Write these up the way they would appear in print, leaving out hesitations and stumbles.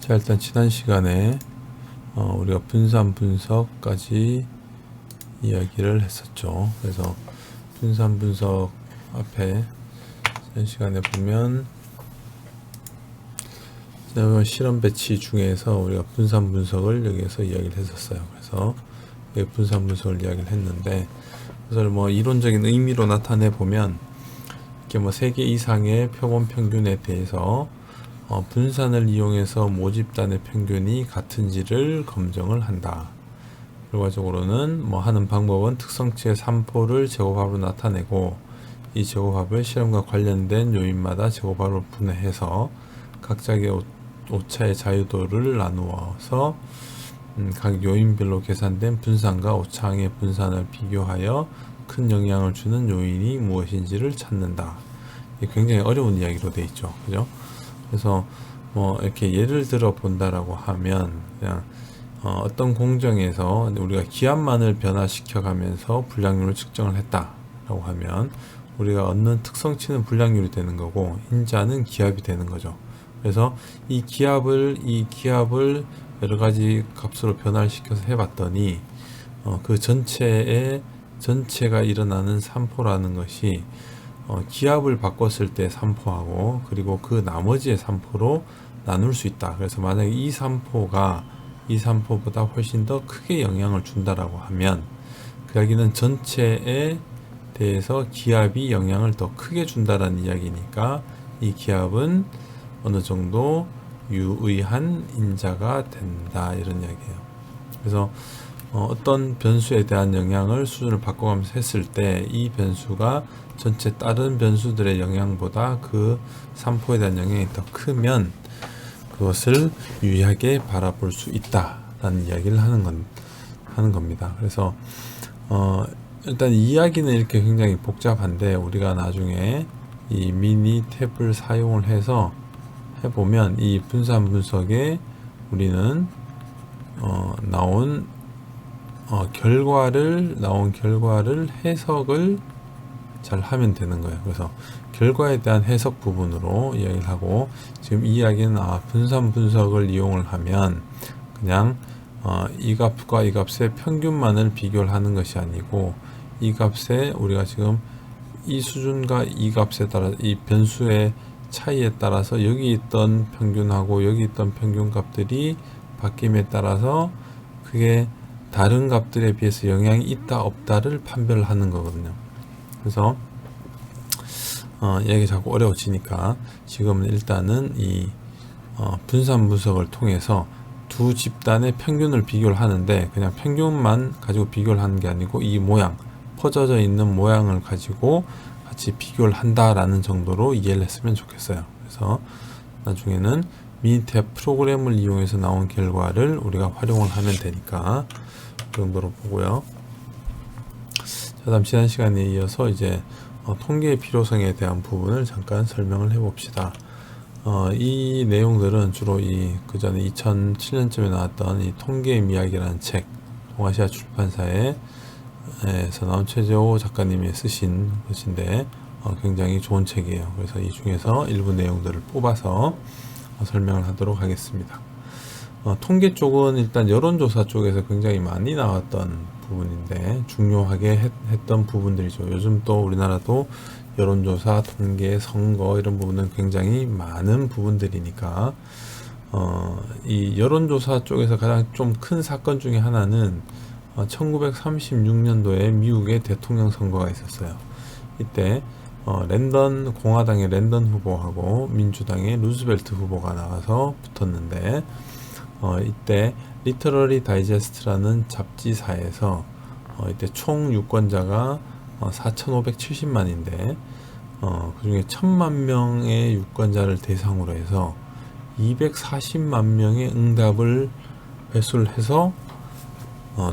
자, 일단 지난 시간에 우리가 분산 분석까지 이야기를 했었죠. 그래서 분산 분석 앞에 지난 시간에 보면 실험 배치 중에서 우리가 분산 분석을 여기에서 이야기를 했었어요. 그래서 분산 분석을 이야기를 했는데, 그래서 뭐 이론적인 의미로 나타내 보면 이렇게 뭐 3개 이상의 표본 평균에 대해서 분산을 이용해서 모집단의 평균이 같은지를 검증을 한다. 결과적으로는 뭐 하는 방법은 특성치의 3포를 제곱합으로 나타내고, 이 제곱합을 실험과 관련된 요인마다 제곱합으로 분해해서 각각의 오차의 자유도를 나누어서 각 요인별로 계산된 분산과 오차항의 분산을 비교하여 큰 영향을 주는 요인이 무엇인지를 찾는다. 굉장히 어려운 이야기로 되어 있죠. 그죠? 그래서 뭐 이렇게 예를 들어 본다라고 하면, 그냥 어떤 공정에서 우리가 기압만을 변화시켜 가면서 불량률을 측정을 했다라고 하면 우리가 얻는 특성치는 불량률이 되는 거고, 인자는 기압이 되는 거죠. 그래서 이 기압을 여러 가지 값으로 변화를 시켜서 해봤더니 그 전체가 일어나는 산포라는 것이 기압을 바꿨을 때 산포하고, 그리고 그 나머지의 산포로 나눌 수 있다. 그래서 만약에 이 산포보다 훨씬 더 크게 영향을 준다라고 하면, 그 이야기는 전체에 대해서 기압이 영향을 더 크게 준다라는 이야기니까 이 기압은 어느 정도 유의한 인자가 된다, 이런 이야기예요. 그래서 어떤 변수에 대한 영향을 수준을 바꿔가면서 했을 때 이 변수가 전체 다른 변수들의 영향보다 그 산포에 대한 영향이 더 크면 그것을 유의하게 바라볼 수 있다라는 이야기를 하는 겁니다. 그래서 일단 이야기는 이렇게 굉장히 복잡한데, 우리가 나중에 이 미니 탭을 사용을 해서 해보면 이 분산 분석에 우리는 나온 결과를 해석을 잘 하면 되는 거예요. 그래서 결과에 대한 해석 부분으로 이야기를 하고, 지금 이 이야기는 분산 분석을 이용을 하면 그냥 이 값과 이 값의 평균만을 비교를 하는 것이 아니고, 이 값에 우리가 지금 이 수준과 이 값에 따라 이 변수의 차이에 따라서 여기 있던 평균하고 여기 있던 평균 값들이 바뀜에 따라서 그게 다른 값들에 비해서 영향이 있다 없다를 판별을 하는 거거든요. 그래서 이야기 자꾸 어려워지니까 지금은 일단은 이 분산 분석을 통해서 두 집단의 평균을 비교를 하는데, 그냥 평균만 가지고 비교를 하는 게 아니고 이 모양, 퍼져져 있는 모양을 가지고 같이 비교를 한다라는 정도로 이해를 했으면 좋겠어요. 그래서 나중에는 미니탭 프로그램을 이용해서 나온 결과를 우리가 활용을 하면 되니까 그 정도로 보고요. 자, 다음 지난 시간에 이어서 이제 통계의 필요성에 대한 부분을 잠깐 설명을 해봅시다. 이 내용들은 주로 그 전에 2007년쯤에 나왔던 이 통계의 미학이라는 책, 동아시아 출판사에서 나온 최재호 작가님이 쓰신 것인데 굉장히 좋은 책이에요. 그래서 이 중에서 일부 내용들을 뽑아서 설명을 하도록 하겠습니다. 통계 쪽은 일단 여론조사 쪽에서 굉장히 많이 나왔던 부분인데, 중요하게 했던 부분들이죠. 요즘 또 우리나라도 여론조사, 통계, 선거 이런 부분은 굉장히 많은 부분들이니까 이 여론조사 쪽에서 가장 좀 큰 사건 중에 하나는 1936년도에 미국의 대통령 선거가 있었어요. 이때 공화당의 랜던 후보하고 민주당의 루즈벨트 후보가 나와서 붙었는데, 이때 리터러리 다이제스트라는 잡지사에서 이때 총 유권자가 4,570만인데 그 중에 1,000만 명의 유권자를 대상으로 해서 240만 명의 응답을 회수를 해서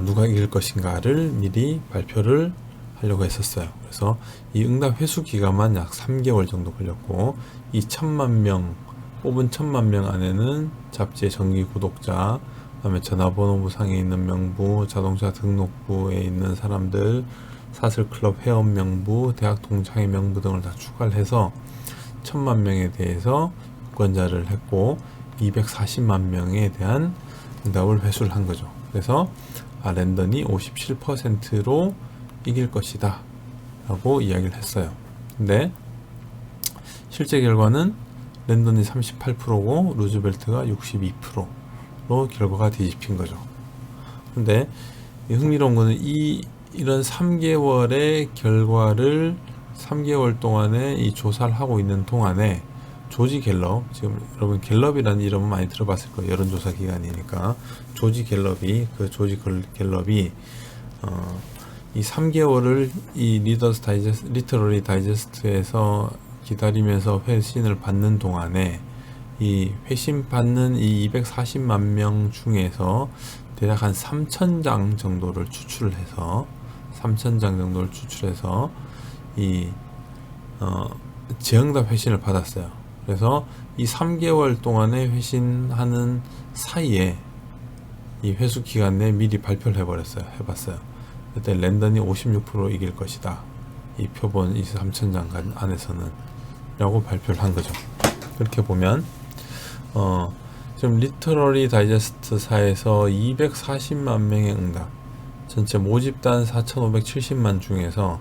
누가 이길 것인가를 미리 발표를 하려고 했었어요. 그래서 이 응답 회수 기간만 약 3개월 정도 걸렸고, 이 1,000만 명 뽑은 1,000만 명 안에는 잡지의 정기 구독자, 그다음에 전화번호부 상에 있는 명부, 자동차 등록부에 있는 사람들, 사슬클럽 회원 명부, 대학 동창회 명부 등을 다 추가를 해서 1,000만 명에 대해서 유권자를 했고, 240만 명에 대한 응답을 회수를 한 거죠. 그래서 랜던이 57%로 이길 것이다 라고 이야기를 했어요. 근데 실제 결과는 랜던이 38%고 루즈벨트가 62%로 결과가 뒤집힌 거죠. 근데 흥미로운 거는 이런 3개월의 결과를 3개월 동안에 이 조사를 하고 있는 동안에 조지 갤럽, 지금 여러분 갤럽이라는 이름은 많이 들어봤을 거예요. 여론조사 기관이니까. 조지 갤럽이 이 3개월을 이 리터러리 다이제스트에서 기다리면서 회신을 받는 동안에 이 회신 받는 이 240만 명 중에서 대략 한 3,000장 정도를 추출해서 이 재응답 회신을 받았어요. 그래서 이 3개월 동안에 회신하는 사이에 이 회수 기간 내에 미리 발표를 해봤어요. 그때 랜던이 56% 이길 것이다. 이 표본 3,000장 안에서는 라고 발표를 한 거죠. 그렇게 보면 지금 리터러리 다이제스트사에서 240만 명의 응답, 전체 모집단 4,570만 중에서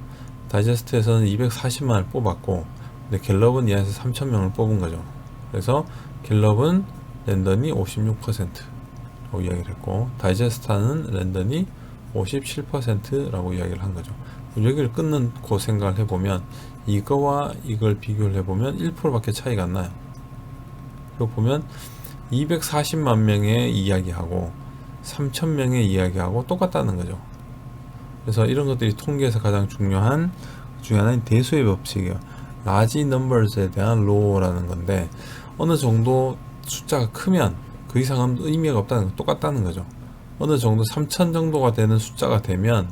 다이제스트에서는 240만을 뽑았고, 근데 갤럽은 이 안에서 3,000명을 뽑은 거죠. 그래서 갤럽은 랜던이 56%라고 이야기를 했고, 다이제스트는 랜던이 57%라고 이야기를 한 거죠. 여기를 끊고 생각을 해보면 이거와 이걸 비교를 해보면 1%밖에 차이가 안 나요. 그리고 보면 240만 명의 이야기하고 3,000명의 이야기하고 똑같다는 거죠. 그래서 이런 것들이 통계에서 가장 중요한 대수의 법칙이에요. large numbers에 대한 law라는 건데, 어느 정도 숫자가 크면 그 이상은 의미가 없다는 거, 똑같다는 거죠. 어느 정도 3,000 정도가 되는 숫자가 되면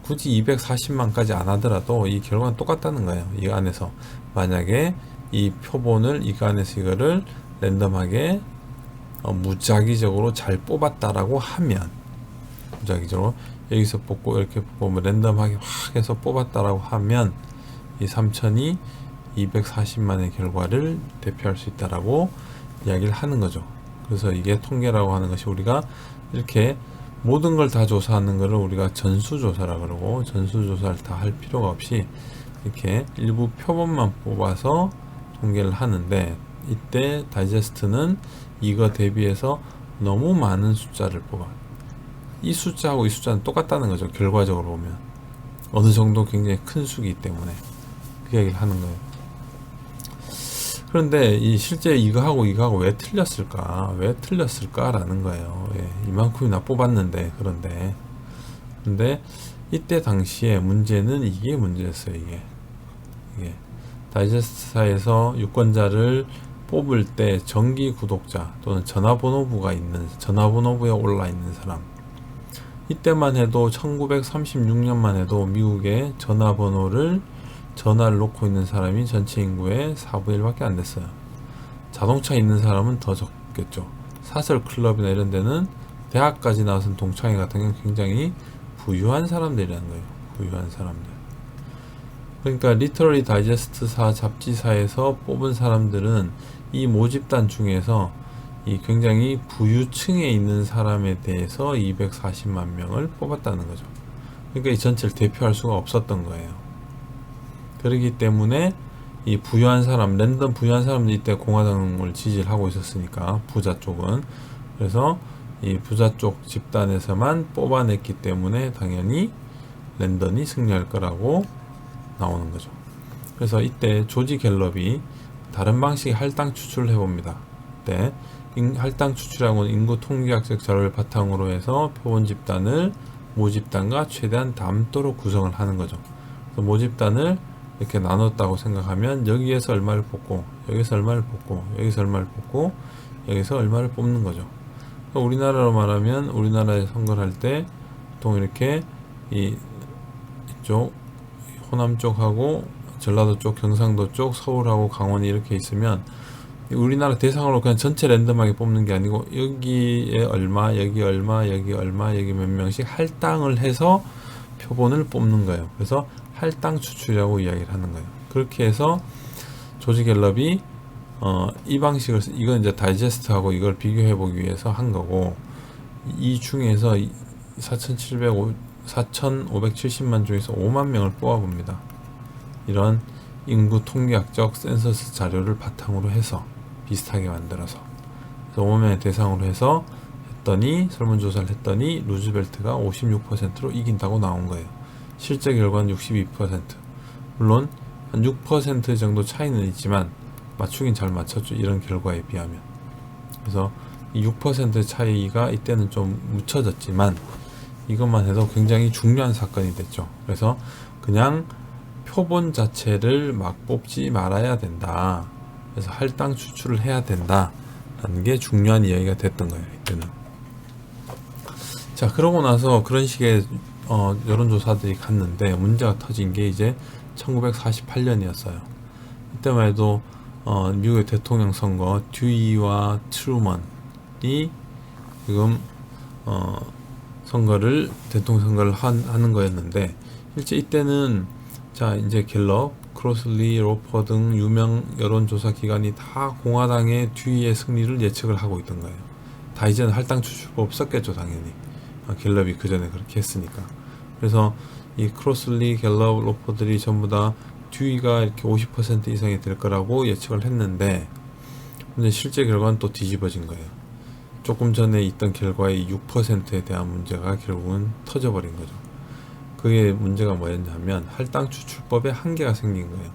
굳이 240만까지 안 하더라도 이 결과는 똑같다는 거예요. 이 안에서 만약에 이 표본을 이거 안에서 이거를 랜덤하게 무작위적으로 잘 뽑았다라고 하면, 무작위적으로 여기서 뽑고 이렇게 보면 랜덤하게 확 해서 뽑았다라고 하면 이 3,000이 240만의 결과를 대표할 수 있다라고 이야기를 하는 거죠. 그래서 이게 통계라고 하는 것이, 우리가 이렇게 모든 걸 다 조사하는 것을 우리가 전수조사라 그러고, 전수조사를 다 할 필요가 없이 이렇게 일부 표본만 뽑아서 통계를 하는데, 이때 다이제스트는 이거 대비해서 너무 많은 숫자를 뽑아. 이 숫자하고 이 숫자는 똑같다는 거죠. 결과적으로 보면 어느 정도 굉장히 큰 수기 때문에 그 얘기를 하는 거예요. 그런데 이 실제 이거하고 왜 틀렸을까라는 거예요. 이만큼이나 뽑았는데. 근데 이때 당시에 문제는 이게 문제였어요. 이게 다이제스트사에서 유권자를 뽑을 때 정기 구독자 또는 전화번호부에 올라 있는 사람, 이때만 해도 1936년만 해도 미국의 전화를 놓고 있는 사람이 전체 인구의 4분의 1밖에 안 됐어요. 자동차 있는 사람은 더 적겠죠. 사설 클럽이나 이런 데는 대학까지 나와서 동창회 같은 경우는 굉장히 부유한 사람들이라는 거예요. 부유한 사람들. 그러니까 리터러리 다이제스트사 잡지사에서 뽑은 사람들은 이 모집단 중에서 이 굉장히 부유층에 있는 사람에 대해서 240만 명을 뽑았다는 거죠. 그러니까 이 전체를 대표할 수가 없었던 거예요. 그렇기 때문에 이 부유한 사람, 랜덤 부유한 사람들이 이때 공화당을 지지를 하고 있었으니까, 부자 쪽은. 그래서 이 부자 쪽 집단에서만 뽑아냈기 때문에 당연히 랜던이 승리할 거라고 나오는 거죠. 그래서 이때 조지 갤럽이 다른 방식의 할당 추출을 해봅니다. 이때 할당 추출하고는 인구 통계학적 자료를 바탕으로 해서 표본 집단을 모집단과 최대한 닮도록 구성을 하는 거죠. 그래서 모집단을 이렇게 나눴다고 생각하면 여기에서 얼마를 뽑고, 여기서 얼마를 뽑고, 여기서 얼마를 뽑고, 여기서 얼마를 뽑는 거죠. 그러니까 우리나라로 말하면, 우리나라에 선거를 할 때 보통 이렇게 이쪽 호남 쪽하고 전라도 쪽, 경상도 쪽, 서울하고 강원이 이렇게 있으면 우리나라 대상으로 그냥 전체 랜덤하게 뽑는 게 아니고, 여기에 얼마, 여기 얼마, 여기 얼마, 여기 몇 명씩 할당을 해서 표본을 뽑는 거예요. 그래서 할당 추출이라고 이야기를 하는 거예요. 그렇게 해서 조지 갤럽이 이 방식을 이건 이제 다이제스트하고 이걸 비교해 보기 위해서 한 거고, 이 중에서 4,570만 중에서 5만 명을 뽑아 봅니다. 이런 인구 통계학적 센서스 자료를 바탕으로 해서 비슷하게 만들어서 5명의 대상으로 해서 했더니, 설문조사를 했더니 루즈벨트가 56%로 이긴다고 나온 거예요. 실제 결과는 62%. 물론 한 6% 정도 차이는 있지만 맞추긴 잘 맞췄죠, 이런 결과에 비하면. 그래서 이 6% 차이가 이때는 좀 묻혀졌지만 이것만 해도 굉장히 중요한 사건이 됐죠. 그래서 그냥 표본 자체를 막 뽑지 말아야 된다, 그래서 할당 추출을 해야 된다 라는 게 중요한 이야기가 됐던 거예요, 이때는. 자, 그러고 나서 그런 식의 여론조사들이 갔는데 문제가 터진 게 이제 1948년이었어요. 이때만 해도 미국의 대통령 선거, 듀이와 트루먼이 지금 대통령 선거를 하는 거였는데, 실제 이때는 자, 이제 갤럽, 크로슬리, 로퍼 등 유명 여론조사 기관이 다 공화당의 듀이의 승리를 예측을 하고 있던 거예요. 다 이제는 할당 추출법 썼겠죠, 당연히. 갤럽이 그 전에 그렇게 했으니까. 그래서 이 크로슬리, 갤럽, 로퍼들이 전부 다 듀이가 이렇게 50% 이상이 될 거라고 예측을 했는데, 근데 실제 결과는 또 뒤집어진 거예요. 조금 전에 있던 결과의 6%에 대한 문제가 결국은 터져버린 거죠. 그게 문제가 뭐였냐면 할당 추출법에 한계가 생긴 거예요.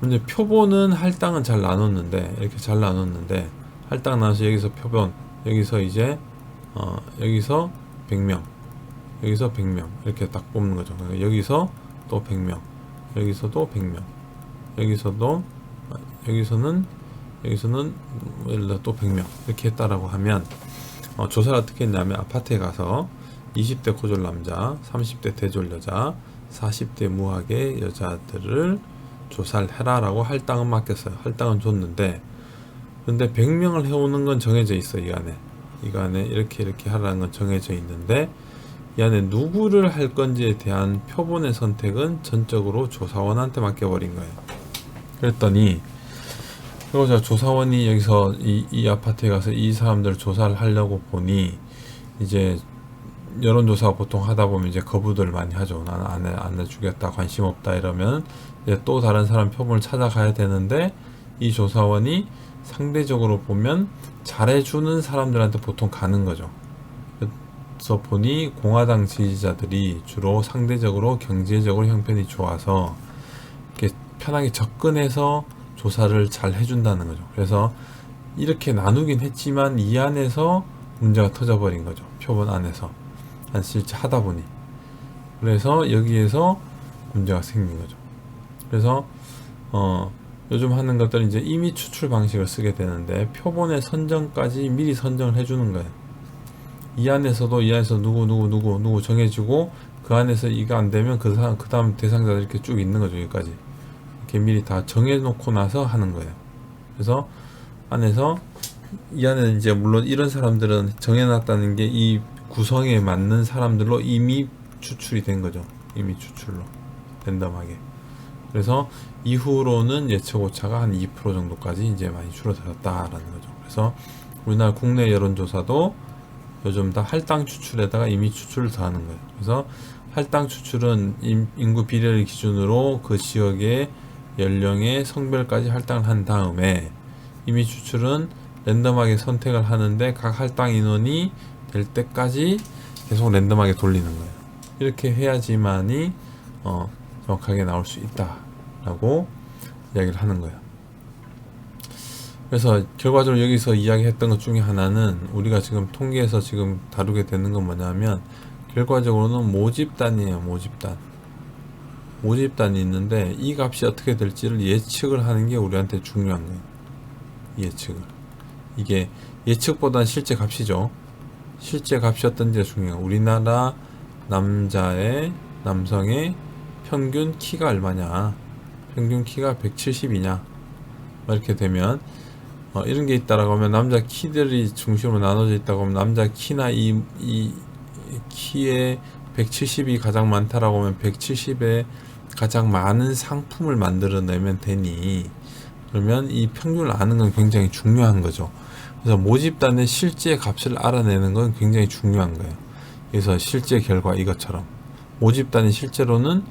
근데 표본은 할당은 잘 나눴는데, 이렇게 잘 나눴는데, 할당 나눠서 여기서 표본, 여기서 이제 여기서 100명, 여기서 100명 이렇게 딱 뽑는 거죠. 여기서 또 100명, 여기서도 100명, 여기서는 예를 들어 또 100명 이렇게 했다라고 하면, 조사를 어떻게 했냐면 아파트에 가서 20대 고졸 남자, 30대 대졸 여자, 40대 무학의 여자들을 조사를 해라라고 할당은 맡겼어요. 할당은 줬는데, 근데 100명을 해오는 건 정해져 있어요. 이 안에 이렇게 하라는 건 정해져 있는데, 이 안에 누구를 할 건지에 대한 표본의 선택은 전적으로 조사원한테 맡겨버린 거예요. 그랬더니 그리고 조사원이 여기서 이 아파트에 가서 이 사람들 조사를 하려고 보니, 이제 여론조사 보통 하다 보면 이제 거부들 많이 하죠. 나는 안 해주겠다, 관심 없다 이러면 이제 또 다른 사람 표본을 찾아가야 되는데, 이 조사원이 상대적으로 보면 잘해주는 사람들한테 보통 가는 거죠. 그래서 보니 공화당 지지자들이 주로 상대적으로 경제적으로 형편이 좋아서 이렇게 편하게 접근해서 조사를 잘 해준다는 거죠. 그래서 이렇게 나누긴 했지만 이 안에서 문제가 터져버린 거죠. 표본 안에서. 실제 하다 보니. 그래서 여기에서 문제가 생긴 거죠. 그래서 요즘 하는 것들은 이제 임의 추출 방식을 쓰게 되는데, 표본의 선정까지 미리 선정을 해주는 거예요. 이 안에서 누구 정해주고, 그 안에서 이거 안 되면 그 다음 대상자들 이렇게 쭉 있는 거죠. 여기까지 이렇게 미리 다 정해놓고 나서 하는 거예요. 그래서 안에서 이 안에는 이제 물론 이런 사람들은 정해놨다는 게 이 구성에 맞는 사람들로 이미 추출이 된 거죠. 이미 추출로 랜덤하게. 그래서 이후로는 예측 오차가 한 2% 정도까지 이제 많이 줄어들었다라는 거죠. 그래서 우리나라 국내 여론조사도 요즘 다 할당 추출에다가 임의 추출을 더하는 거예요. 그래서 할당 추출은 인구 비례를 기준으로 그 지역의 연령의 성별까지 할당을 한 다음에, 임의 추출은 랜덤하게 선택을 하는데 각 할당 인원이 될 때까지 계속 랜덤하게 돌리는 거예요. 이렇게 해야지만이 정확하게 나올 수 있다라고 이야기를 하는 거예요. 그래서 결과적으로 여기서 이야기했던 것 중에 하나는, 우리가 지금 통계에서 지금 다루게 되는 건 뭐냐면, 결과적으로는 모집단이에요. 모집단이 있는데 이 값이 어떻게 될지를 예측을 하는 게 우리한테 중요한 거예요. 예측을. 이게 예측보다는 실제 값이죠. 실제 값이 어떤지가 중요해요. 우리나라 남성의 평균 키가 얼마냐, 평균 키가 170이냐, 이렇게 되면 이런 게 있다라고 하면, 남자 키들이 중심으로 나눠져 있다고 하면 남자 키나 이 키에 170이 가장 많다라고 하면 170에 가장 많은 상품을 만들어내면 되니, 그러면 이 평균을 아는 건 굉장히 중요한 거죠. 그래서 모집단의 실제 값을 알아내는 건 굉장히 중요한 거예요. 그래서 실제 결과 이것처럼 모집단이 실제로는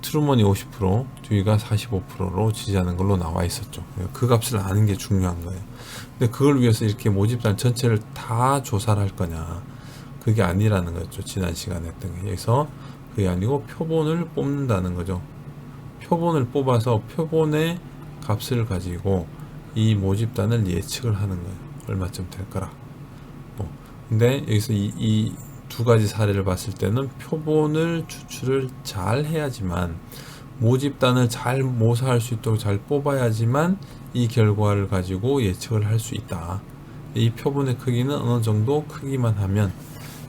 트루먼이 50%, 듀이가 45%로 지지하는 걸로 나와 있었죠. 그 값을 아는 게 중요한 거예요. 근데 그걸 위해서 이렇게 모집단 전체를 다 조사를 할 거냐? 그게 아니라는 거죠. 지난 시간에 했던 게. 그래서 그게 아니고 표본을 뽑는다는 거죠. 표본을 뽑아서 표본의 값을 가지고 이 모집단을 예측을 하는 거예요. 얼마쯤 될 거라. 근데 여기서 이 두 가지 사례를 봤을 때는 표본을 추출을 잘 해야지만 모집단을 잘 모사할 수 있도록 잘 뽑아야지만 이 결과를 가지고 예측을 할 수 있다. 이 표본의 크기는 어느 정도 크기만 하면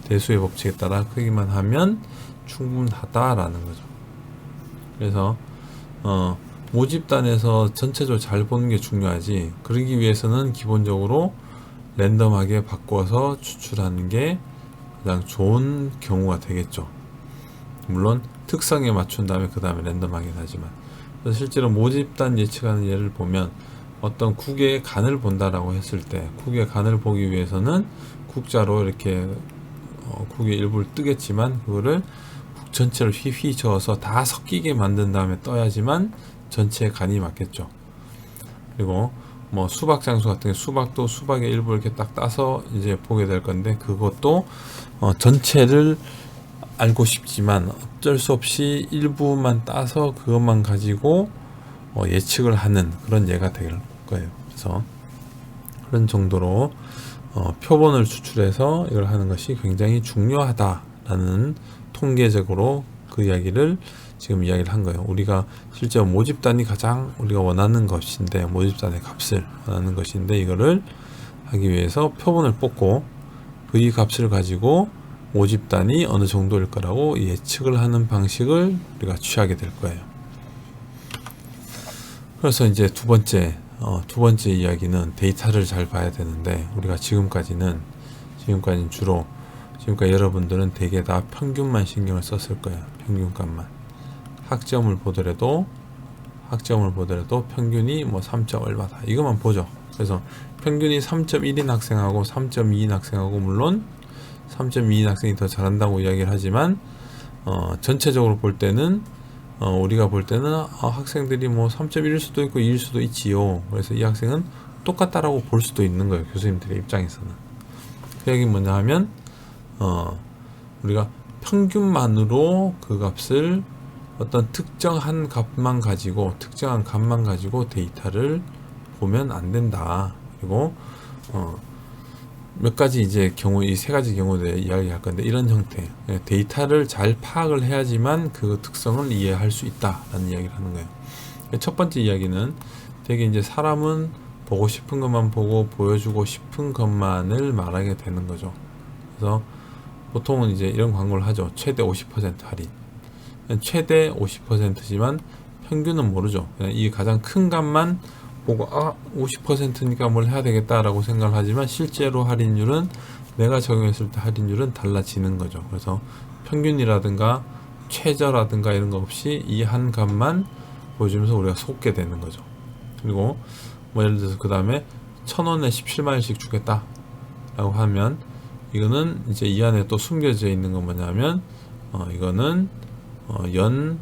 대수의 법칙에 따라 크기만 하면 충분하다라는 거죠. 그래서 모집단에서 전체적으로 잘 보는 게 중요하지. 그러기 위해서는 기본적으로 랜덤하게 바꿔서 추출하는 게 가장 좋은 경우가 되겠죠. 물론 특성에 맞춘 다음에 그 다음에 랜덤하긴 하지만, 그래서 실제로 모집단 예측하는 예를 보면 어떤 국의 간을 본다라고 했을 때 국의 간을 보기 위해서는 국자로 이렇게 국의 일부를 뜨겠지만 그거를 국 전체를 휘휘 저어서 다 섞이게 만든 다음에 떠야지만 전체의 간이 맞겠죠. 그리고 뭐 수박 장수 같은 게 수박도 수박의 일부 이렇게 딱 따서 이제 보게 될 건데 그것도 전체를 알고 싶지만 어쩔 수 없이 일부만 따서 그것만 가지고 예측을 하는 그런 예가 될 거예요. 그래서 그런 정도로 표본을 추출해서 이걸 하는 것이 굉장히 중요하다라는 통계적으로 그 이야기를 지금 이야기를 한 거예요. 우리가 실제 모집단이 가장 우리가 원하는 것인데 모집단의 값을 원하는 것인데 이거를 하기 위해서 표본을 뽑고 그 값을 가지고 모집단이 어느 정도일 거라고 예측을 하는 방식을 우리가 취하게 될 거예요. 그래서 이제 두 번째 이야기는 데이터를 잘 봐야 되는데 우리가 지금까지는 주로 지금까지 여러분들은 대개 다 평균만 신경을 썼을 거예요. 평균값만. 학점을 보더라도 평균이 뭐 3점 얼마다 이것만 보죠. 그래서 평균이 3.1인 학생하고 3.2인 학생하고 물론 3.2인 학생이 더 잘한다고 이야기를 하지만 전체적으로 볼 때는 우리가 볼 때는 학생들이 뭐 3.1일 수도 있고 2일 수도 있지요. 그래서 이 학생은 똑같다라고 볼 수도 있는 거예요. 교수님들의 입장에서는. 그 얘기는 뭐냐 하면 우리가 평균만으로 그 값을 어떤 특정한 값만 가지고 데이터를 보면 안 된다. 그리고 몇 가지 이제 경우 이 세 가지 경우에 이야기할 건데 이런 형태 데이터를 잘 파악을 해야지만 그 특성을 이해할 수 있다라는 이야기를 하는 거예요. 첫 번째 이야기는 되게 이제 사람은 보고 싶은 것만 보고 보여주고 싶은 것만을 말하게 되는 거죠. 그래서 보통은 이제 이런 광고를 하죠. 최대 50% 할인. 최대 50%지만 평균은 모르죠. 그냥 이 가장 큰 값만 보고 50%니까 뭘 해야 되겠다라고 생각을 하지만 실제로 할인율은 내가 적용했을 때 할인율은 달라지는 거죠. 그래서 평균이라든가 최저라든가 이런 거 없이 이 한 값만 보여주면서 우리가 속게 되는 거죠. 그리고 뭐 예를 들어서 그 다음에 1,000원에 17마일씩 주겠다 라고 하면 이거는 이제 이 안에 또 숨겨져 있는 건 뭐냐면 이거는 연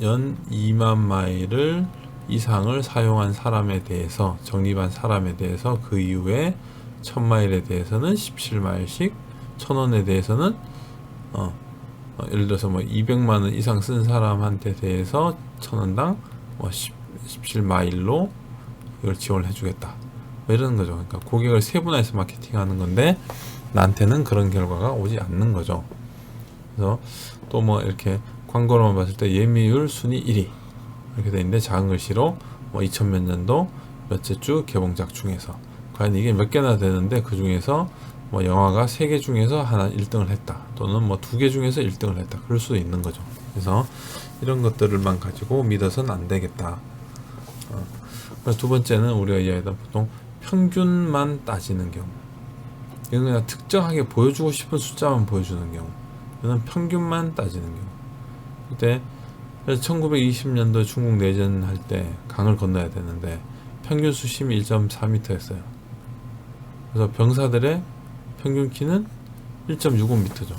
2만 마일을 이상을 사용한 사람에 대해서 적립한 사람에 대해서 그 이후에 1000마일에 대해서는 17마일씩 1000원에 대해서는 예를 들어서 뭐 200만원 이상 쓴 사람한테 대해서 1000원당 17마일로 이걸 지원을 해주겠다 뭐 이러는 거죠. 그러니까 고객을 세분화해서 마케팅하는 건데 나한테는 그런 결과가 오지 않는 거죠. 그래서 또 뭐 이렇게 광고로만 봤을 때 예매율 순위 1위 이렇게 돼 있는데 작은 글씨로 뭐 2000몇 년도 몇째 주 개봉작 중에서 과연 이게 몇 개나 되는데 그 중에서 뭐 영화가 3개 중에서 하나 1등을 했다 또는 뭐 2개 중에서 1등을 했다 그럴 수도 있는 거죠. 그래서 이런 것들만 가지고 믿어서는 안 되겠다. 두 번째는 우리가 이야기하던 보통 평균만 따지는 경우 이건 그냥 특정하게 보여주고 싶은 숫자만 보여주는 경우 이건 평균만 따지는 경우 그때 그래서 1920년도 중국 내전할 때 강을 건너야 되는데 평균 수심이 1.4m였어요. 그래서 병사들의 평균 키는 1.65m죠.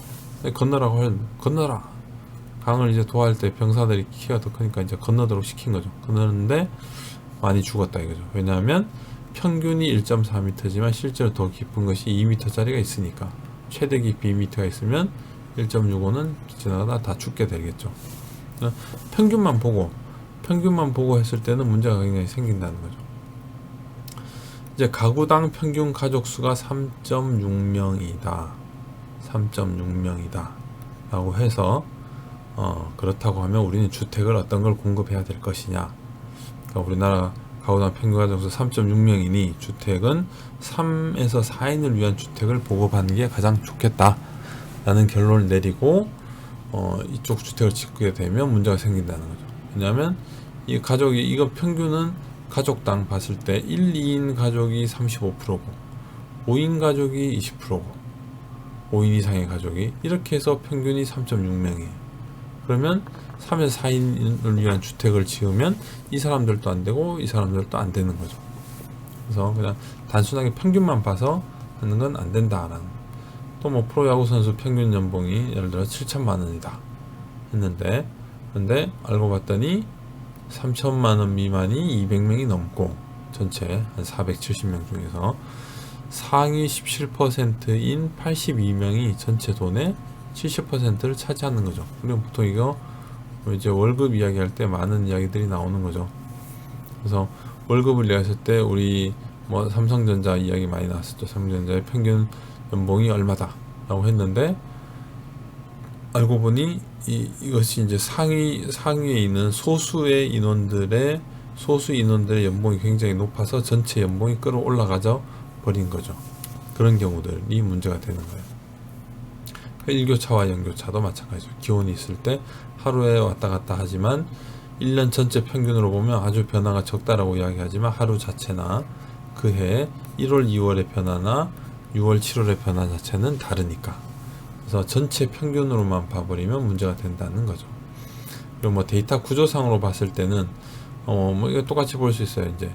건너라고 하면 건너라. 강을 이제 도할 때 병사들이 키가 더 크니까 이제 건너도록 시킨 거죠. 건너는데 많이 죽었다 이거죠. 왜냐하면 평균이 1.4m지만 실제로 더 깊은 것이 2m짜리가 있으니까 최대 깊이 2m가 있으면 1.65는 지나가다 다 죽게 되겠죠. 평균만 보고 했을 때는 문제가 굉장히 생긴다는 거죠. 이제 가구당 평균 가족 수가 3.6명이다. 3.6명이다. 라고 해서 그렇다고 하면 우리는 주택을 어떤 걸 공급해야 될 것이냐. 그러니까 우리나라 가구당 평균 가족 수 3.6명이니 주택은 3에서 4인을 위한 주택을 보급하는 게 가장 좋겠다. 라는 결론을 내리고 이쪽 주택을 짓게 되면 문제가 생긴다는 거죠. 왜냐하면 이 가족이 이거 평균은 가족당 봤을 때 1, 2인 가족이 35%고 5인 가족이 20%고 5인 이상의 가족이 이렇게 해서 평균이 3.6명이에요. 그러면 3에서 4인을 위한 주택을 지으면 이 사람들도 안 되고 이 사람들도 안 되는 거죠. 그래서 그냥 단순하게 평균만 봐서 하는 건 안 된다라는. 또 뭐 프로야구 선수 평균 연봉이 예를 들어 7천만 원이다 했는데, 근데 알고 봤더니 3천만 원 미만이 200명이 넘고 전체 한 470명 중에서 상위 17%인 82명이 전체 돈의 70%를 차지하는 거죠. 그리고 보통 이거 이제 월급 이야기할 때 많은 이야기들이 나오는 거죠. 그래서 월급을 이야기했을 때 우리 뭐 삼성전자 이야기 많이 나왔었죠. 삼성전자의 평균 연봉이 얼마다 라고 했는데, 알고 보니 이것이 이제 상위에 있는 소수 인원들의 연봉이 굉장히 높아서 전체 연봉이 끌어올라가져 버린 거죠. 그런 경우들이 문제가 되는 거예요. 일교차와 연교차도 마찬가지죠. 기온이 있을 때 하루에 왔다 갔다 하지만 1년 전체 평균으로 보면 아주 변화가 적다라고 이야기하지만 하루 자체나 그해 1월, 2월의 변화나 6월, 7월의 변화 자체는 다르니까. 그래서 전체 평균으로만 봐버리면 문제가 된다는 거죠. 그리고 뭐 데이터 구조상으로 봤을 때는 뭐 이거 똑같이 볼 수 있어요. 이제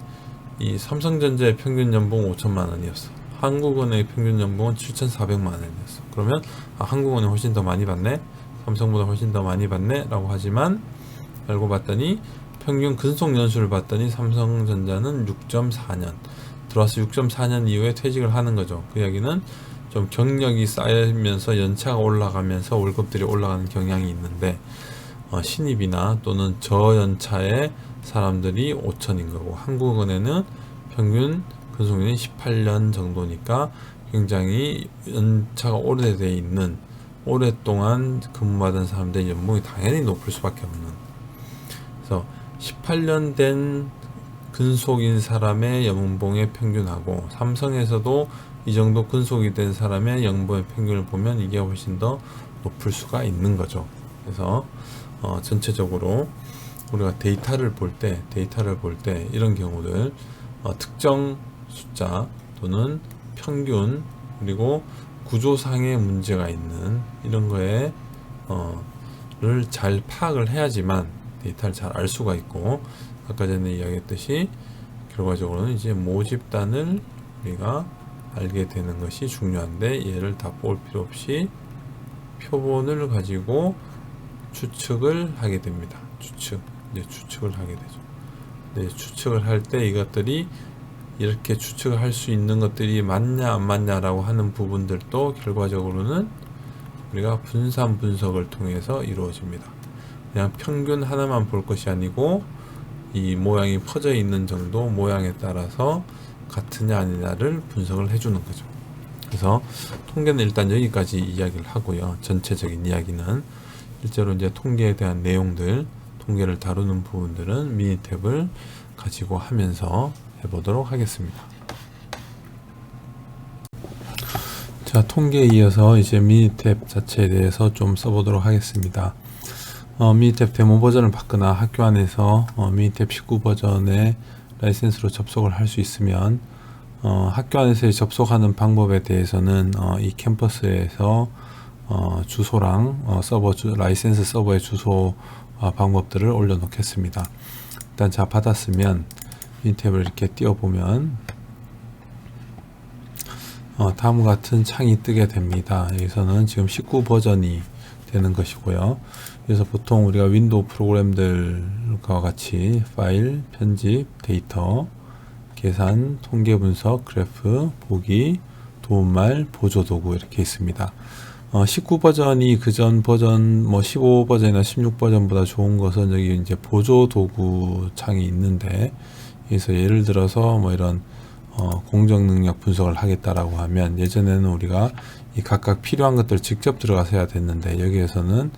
이 삼성전자의 평균 연봉 5천만 원이었어. 한국은행의 평균 연봉은 7,400만 원이었어. 그러면 한국은행이 훨씬 더 많이 받네, 삼성보다 훨씬 더 많이 받네 라고 하지만, 알고 봤더니 평균 근속 연수를 봤더니 삼성전자는 6.4년 들어와서 6.4년 이후에 퇴직을 하는 거죠. 그 이야기는 좀 경력이 쌓이면서 연차가 올라가면서 월급들이 올라가는 경향이 있는데, 신입이나 또는 저연차의 사람들이 5천인 거고, 한국은행은 평균 근속연이 18년 정도니까 굉장히 연차가 오래돼 있는, 오랫동안 근무하던 사람들의 연봉이 당연히 높을 수밖에 없는. 그래서 18년 된 근속인 사람의 연봉의 평균하고 삼성에서도 이 정도 근속이 된 사람의 연봉의 평균을 보면 이게 훨씬 더 높을 수가 있는 거죠. 그래서 전체적으로 우리가 데이터를 볼 때 이런 경우들, 특정 숫자 또는 평균 그리고 구조상의 문제가 있는 이런 거에 를 잘 파악을 해야지만 데이터를 잘 알 수가 있고, 아까 전에 이야기했듯이 결과적으로는 이제 모집단을 우리가 알게 되는 것이 중요한데, 얘를 다 볼 필요 없이 표본을 가지고 추측을 하게 됩니다. 추측을 하게 되죠. 네, 추측을 할 때 이것들이 이렇게 추측을 할 수 있는 것들이 맞냐 안 맞냐라고 하는 부분들도 결과적으로는 우리가 분산 분석을 통해서 이루어집니다. 그냥 평균 하나만 볼 것이 아니고 이 모양이 퍼져 있는 정도 모양에 따라서 같으냐 아니냐를 분석을 해주는 거죠. 그래서 통계는 일단 여기까지 이야기를 하고요. 전체적인 이야기는 실제로 이제 통계에 대한 내용들, 통계를 다루는 부분들은 미니 탭을 가지고 하면서 해보도록 하겠습니다. 자, 통계에 이어서 이제 미니 탭 자체에 대해서 좀 써보도록 하겠습니다. 미니 탭 데모 버전을 받거나 학교 안에서 미니 탭 19 버전의 라이센스로 접속을 할 수 있으면 학교 안에서 접속하는 방법에 대해서는 이 캠퍼스에서 주소랑 라이센스 서버의 주소 방법들을 올려놓겠습니다. 일단 자 받았으면 윈탭을 이렇게 띄워보면 다음과 같은 창이 뜨게 됩니다. 여기서는 지금 19 버전이 되는 것이고요. 그래서 보통 우리가 윈도우 프로그램들과 같이 파일, 편집, 데이터, 계산, 통계 분석, 그래프, 보기, 도움말, 보조도구 이렇게 있습니다. 19 버전이 그전 버전 15 버전이나 16 버전보다 좋은 것은 여기 이제 보조도구 창이 있는데, 그래서 예를 들어서 이런 공정 능력 분석을 하겠다라고 하면 예전에는 우리가 이 각각 필요한 것들 직접 들어가서 해야 됐는데, 여기에서는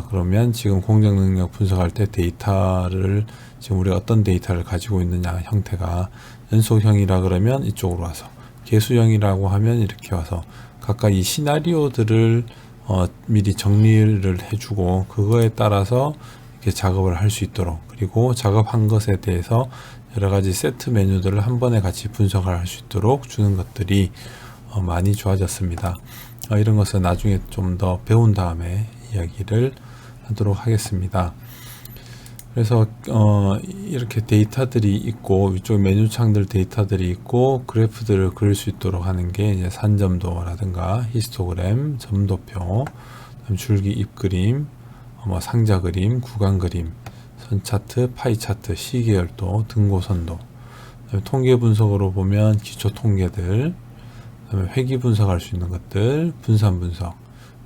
그러면 지금 공정 능력 분석할 때 데이터를 지금 우리가 어떤 데이터를 가지고 있느냐, 형태가 연속형이라 그러면 이쪽으로 와서, 개수형이라고 하면 이렇게 와서 각각 이 시나리오들을 미리 정리를 해주고 그거에 따라서 이렇게 작업을 할 수 있도록, 그리고 작업한 것에 대해서 여러 가지 세트 메뉴들을 한 번에 같이 분석을 할 수 있도록 주는 것들이 많이 좋아졌습니다. 이런 것은 나중에 좀 더 배운 다음에 이야기를 하도록 하겠습니다. 그래서 이렇게 데이터들이 있고 위쪽 메뉴창들 데이터들이 있고 그래프들을 그릴 수 있도록 하는 게 이제 산점도라든가 히스토그램, 점도표, 줄기 잎그림, 상자 그림, 구간 그림, 선 차트, 파이 차트, 시계열도, 등고선도, 통계 분석으로 보면 기초 통계들, 그다음에 회귀 분석할 수 있는 것들, 분산 분석,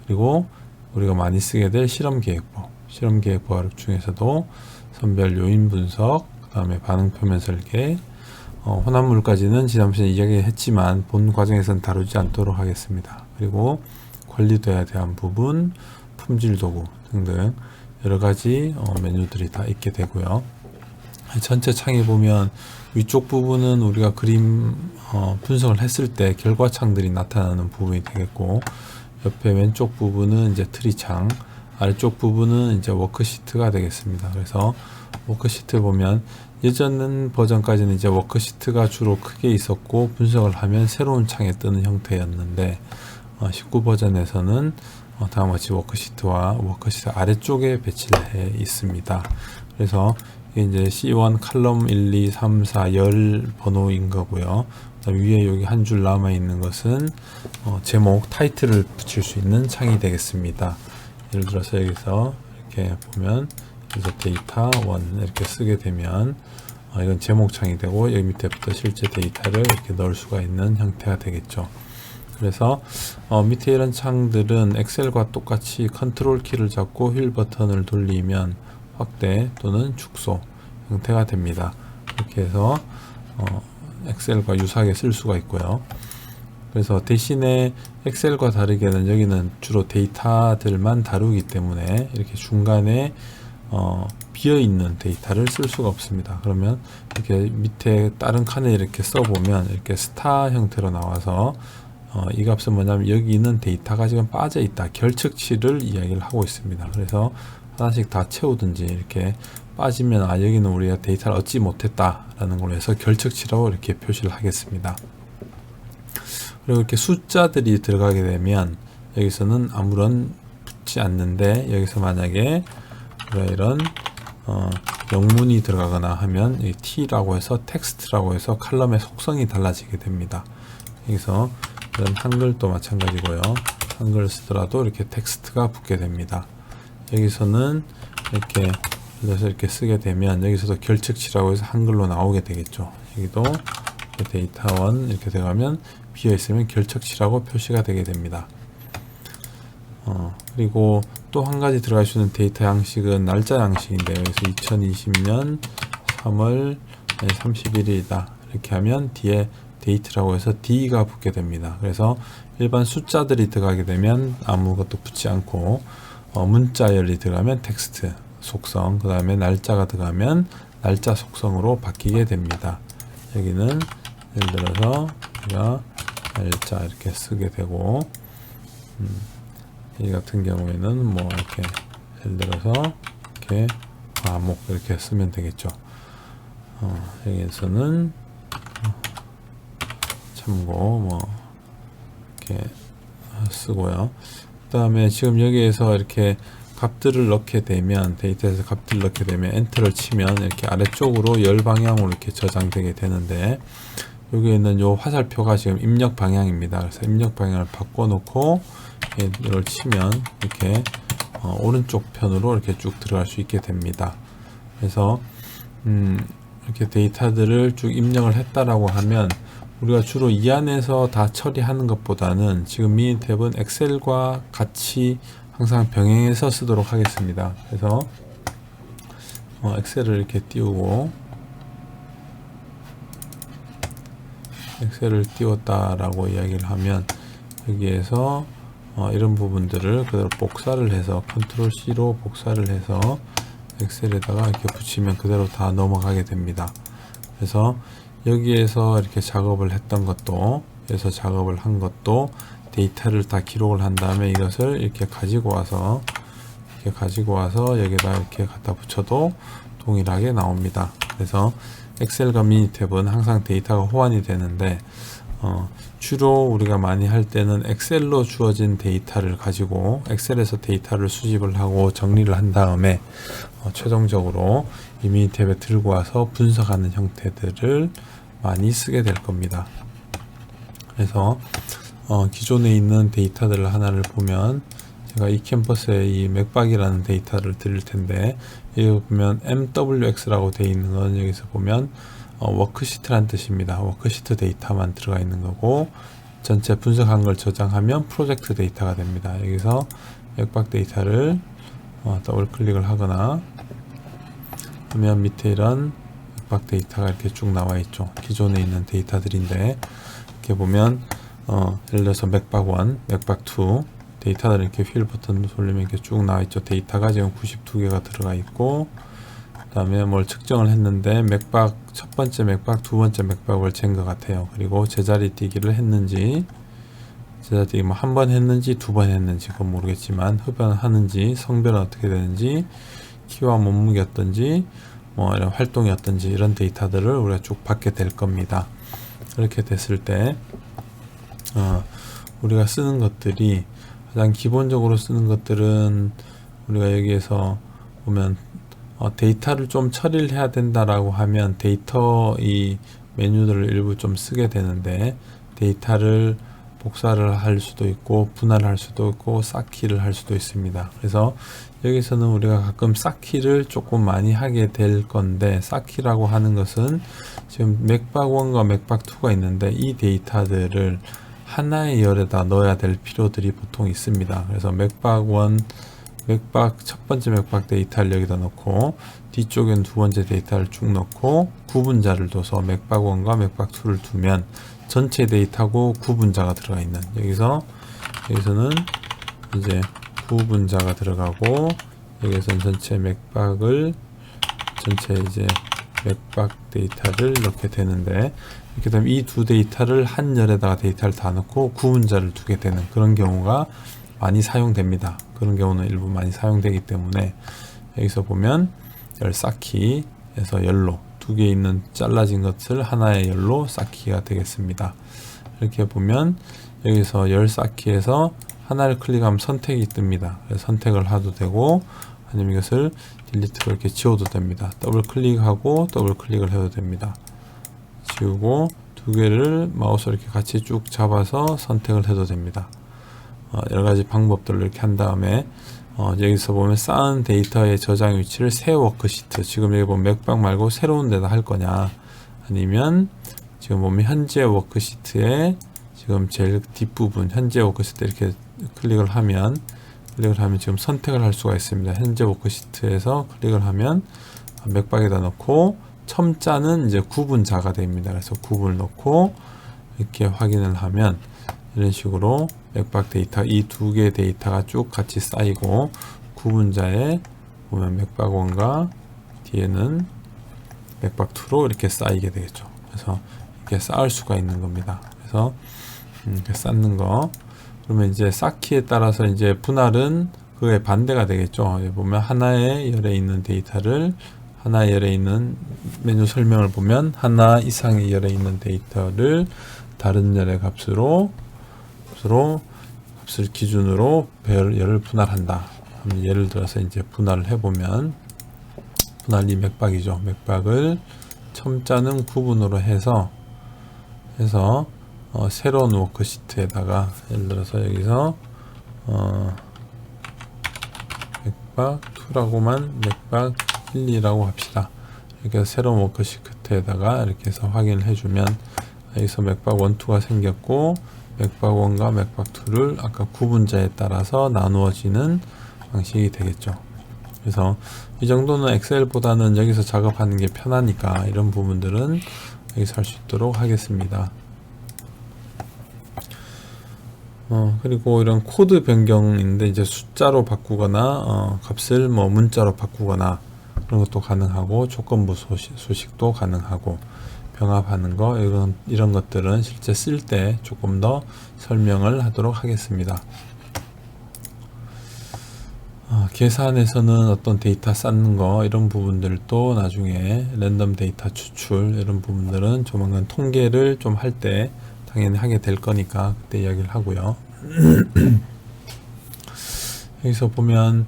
그리고 우리가 많이 쓰게 될 실험 계획법, 실험 계획법 중에서도 선별 요인 분석, 그 다음에 반응 표면 설계, 혼합물까지는 지난 시간에 이야기했지만 본 과정에서는 다루지 않도록 하겠습니다. 그리고 관리돼야 대한 부분, 품질 도구 등등 여러 가지 메뉴들이 다 있게 되고요. 전체 창에 보면 위쪽 부분은 우리가 그림 분석을 했을 때 결과창들이 나타나는 부분이 되겠고, 옆에 왼쪽 부분은 이제 트리창, 아래쪽 부분은 이제 워크시트가 되겠습니다. 그래서 워크시트 보면 예전 버전까지는 이제 워크시트가 주로 크게 있었고 분석을 하면 새로운 창에 뜨는 형태였는데, 19 버전에서는 다음과 같이 워크시트와 워크시트 아래쪽에 배치를 해 있습니다. 그래서 이게 이제 C1 칼럼 1, 2, 3, 4 열 번호인 거고요. 그다음 위에 여기 한 줄 남아 있는 것은 제목 타이틀을 붙일 수 있는 창이 되겠습니다. 예를 들어서 여기서 이렇게 보면 그래서 데이터 1 이렇게 쓰게 되면 이건 제목창이 되고, 여기 밑에부터 실제 데이터를 이렇게 넣을 수가 있는 형태가 되겠죠. 그래서 밑에 이런 창들은 엑셀과 똑같이 컨트롤 키를 잡고 휠 버튼을 돌리면 확대 또는 축소 형태가 됩니다. 이렇게 해서 엑셀과 유사하게 쓸 수가 있고요. 그래서 대신에 엑셀과 다르게는 여기는 주로 데이터들만 다루기 때문에 이렇게 중간에 비어있는 데이터를 쓸 수가 없습니다. 그러면 이렇게 밑에 다른 칸에 이렇게 써보면 이렇게 스타 형태로 나와서 이 값은 뭐냐면 여기 있는 데이터가 지금 빠져 있다, 결측치를 이야기를 하고 있습니다. 그래서 하나씩 다 채우든지 이렇게 빠지면 여기는 우리가 데이터를 얻지 못했다 라는 걸로 해서 결측치라고 이렇게 표시를 하겠습니다. 그리고 이렇게 숫자들이 들어가게 되면 여기서는 아무런 붙지 않는데, 여기서 만약에 이런 영문이 들어가거나 하면 이 T라고 해서 텍스트라고 해서 칼럼의 속성이 달라지게 됩니다. 여기서 이런 한글도 마찬가지고요. 한글 쓰더라도 이렇게 텍스트가 붙게 됩니다. 여기서는 이렇게 그래서 이렇게 쓰게 되면 여기서도 결측치라고 해서 한글로 나오게 되겠죠. 여기도 데이터 1 이렇게 들어가면 비어 있으면 결측치라고 표시가 되게 됩니다. 그리고 또 한 가지 들어갈 수 있는 데이터 양식은 날짜 양식인데요. 여기서 2020년 3월 31일이다 이렇게 하면 뒤에 데이트라고 해서 D가 붙게 됩니다. 그래서 일반 숫자들이 들어가게 되면 아무것도 붙지 않고 문자열이 들어가면 텍스트 속성, 그 다음에 날짜가 들어가면 날짜 속성으로 바뀌게 됩니다. 여기는 예를 들어서 우리가 날짜 이렇게 쓰게 되고, 이 같은 경우에는 뭐 이렇게 예를 들어서 이렇게 과목 이렇게 쓰면 되겠죠. 여기에서는 참고 뭐 이렇게 쓰고요. 그 다음에 지금 여기에서 이렇게 값들을 넣게 되면 데이터에서 값들을 넣게 되면 엔터를 치면 이렇게 아래쪽으로 열 방향으로 이렇게 저장되게 되는데 여기에 있는 요 화살표가 지금 입력 방향입니다. 그래서 입력 방향을 바꿔놓고 이걸 치면 이렇게 오른쪽 편으로 이렇게 쭉 들어갈 수 있게 됩니다. 그래서 이렇게 데이터들을 쭉 입력을 했다라고 하면 우리가 주로 이 안에서 다 처리하는 것보다는 지금 미니 탭은 엑셀과 같이 항상 병행해서 쓰도록 하겠습니다. 그래서 엑셀을 이렇게 띄우고 엑셀을 띄웠다라고 이야기를 하면 여기에서 이런 부분들을 그대로 복사를 해서 컨트롤 C로 복사를 해서 엑셀에다가 이렇게 붙이면 그대로 다 넘어가게 됩니다. 그래서 여기에서 이렇게 작업을 했던 것도 여기서 작업을 한 것도 데이터를 다 기록을 한 다음에 이것을 이렇게 가지고 와서 여기다 이렇게 갖다 붙여도 동일하게 나옵니다. 그래서 엑셀과 미니 탭은 항상 데이터가 호환이 되는데 주로 우리가 많이 할 때는 엑셀로 주어진 데이터를 가지고 엑셀에서 데이터를 수집을 하고 정리를 한 다음에 최종적으로 이 미니 탭에 들고 와서 분석하는 형태들을 많이 쓰게 될 겁니다. 그래서 기존에 있는 데이터들 하나를 보면 제가 이 캠퍼스에 이 맥박이라는 데이터를 드릴 텐데 여기 보면 MWX라고 되어 있는 건 여기서 보면 워크시트란 뜻입니다. 워크시트 데이터만 들어가 있는 거고 전체 분석한 걸 저장하면 프로젝트 데이터가 됩니다. 여기서 맥박 데이터를 더블 클릭을 하거나 하면 밑에 이런 맥박 데이터가 이렇게 쭉 나와 있죠. 기존에 있는 데이터들인데 이렇게 보면 예를 들어서 맥박 1, 맥박 2 데이터를 이렇게 휠 버튼 돌리면 이렇게 쭉 나와 있죠. 데이터가 지금 92개가 들어가 있고 그 다음에 뭘 측정을 했는데 맥박 첫 번째 맥박, 두 번째 맥박을 잰 것 같아요. 그리고 제자리 뛰기를 했는지 제자리 뛰기 뭐 한 번 했는지 두 번 했는지 그건 모르겠지만 흡연하는지 성별은 어떻게 되는지 키와 몸무게 어떤지 뭐 이런 활동이 어떤지 이런 데이터들을 우리가 쭉 받게 될 겁니다. 이렇게 됐을 때 우리가 쓰는 것들이 가장 기본적으로 쓰는 것들은 우리가 여기에서 보면 데이터를 좀 처리를 해야 된다라고 하면 데이터 이 메뉴들을 일부 좀 쓰게 되는데 데이터를 복사를 할 수도 있고 분할을 할 수도 있고 쌓기를 할 수도 있습니다. 그래서 여기서는 우리가 가끔 쌓기를 조금 많이 하게 될 건데 쌓기라고 하는 것은 지금 맥박 1과 맥박 2가 있는데 이 데이터들을 하나의 열에다 넣어야 될 필요들이 보통 있습니다. 그래서 맥박 1, 첫 번째 맥박 데이터를 여기다 넣고 뒤쪽엔 두 번째 데이터를 쭉 넣고 구분자를 둬서 맥박 1과 맥박 2를 두면 전체 데이터고 구분자가 들어가 있는 여기서는 이제 구분자가 들어가고 여기서는 전체 이제 맥박 데이터를 넣게 되는데 이렇게 되면 이 두 데이터를 한 열에다가 데이터를 다 넣고 구분자를 두게 되는 그런 경우가 많이 사용됩니다. 그런 경우는 일부 많이 사용되기 때문에 여기서 보면 열 쌓기에서 열로 두 개 있는 잘라진 것을 하나의 열로 쌓기가 되겠습니다. 이렇게 보면 여기서 열 쌓기에서 하나를 클릭하면 선택이 뜹니다. 그래서 선택을 해도 되고 아니면 이것을 딜리트로 이렇게 지워도 됩니다. 더블 클릭하고 더블 클릭을 해도 됩니다. 지우고 두 개를 마우스로 이렇게 같이 쭉 잡아서 선택을 해도 됩니다. 여러 가지 방법들을 이렇게 한 다음에 여기서 보면 쌓은 데이터의 저장 위치를 새 워크시트 지금 여기 보면 맥박 말고 새로운 데다 할 거냐 아니면 지금 보면 현재 워크시트에 지금 제일 뒷부분 현재 워크시트 이렇게 클릭을 하면 지금 선택을 할 수가 있습니다. 현재 워크시트에서 클릭을 하면 맥박에다 넣고 첨자는 이제 구분자가 됩니다. 그래서 구분을 넣고 이렇게 확인을 하면 이런 식으로 맥박 데이터 이 두 개의 데이터가 쭉 같이 쌓이고 구분자에 보면 맥박 1과 뒤에는 맥박 2로 이렇게 쌓이게 되겠죠. 그래서 이렇게 쌓을 수가 있는 겁니다. 그래서 이렇게 쌓는 거 그러면 이제 쌓기에 따라서 이제 분할은 그의 반대가 되겠죠. 여기 보면 하나의 열에 있는 데이터를 하나의 열에 있는 메뉴 설명을 보면 하나 이상의 열에 있는 데이터를 다른 열의 값을 기준으로 열을 분할한다. 예를 들어서 이제 분할을 해보면, 분할이 맥박이죠. 맥박을 첨자는 구분으로 해서 새로운 워크시트에다가, 예를 들어서 여기서 맥박 2라고만 맥박 1, 2라고 합시다. 이렇게 해서 새로운 워크시트에다가 이렇게 해서 확인을 해주면, 여기서 맥박 1, 2가 생겼고, 맥박 1과 맥박 2를 아까 구분자에 따라서 나누어지는 방식이 되겠죠. 그래서 이 정도는 엑셀보다는 여기서 작업하는 게 편하니까 이런 부분들은 여기서 할 수 있도록 하겠습니다. 그리고 이런 코드 변경인데 이제 숫자로 바꾸거나 값을 뭐 문자로 바꾸거나 그런 것도 가능하고, 조건부 수식도 가능하고, 병합하는 거, 이런 것들은 실제 쓸 때 조금 더 설명을 하도록 하겠습니다. 계산에서는 어떤 데이터 쌓는 거, 이런 부분들도 나중에 랜덤 데이터 추출, 이런 부분들은 조만간 통계를 좀 할 때 당연히 하게 될 거니까 그때 이야기를 하고요. 여기서 보면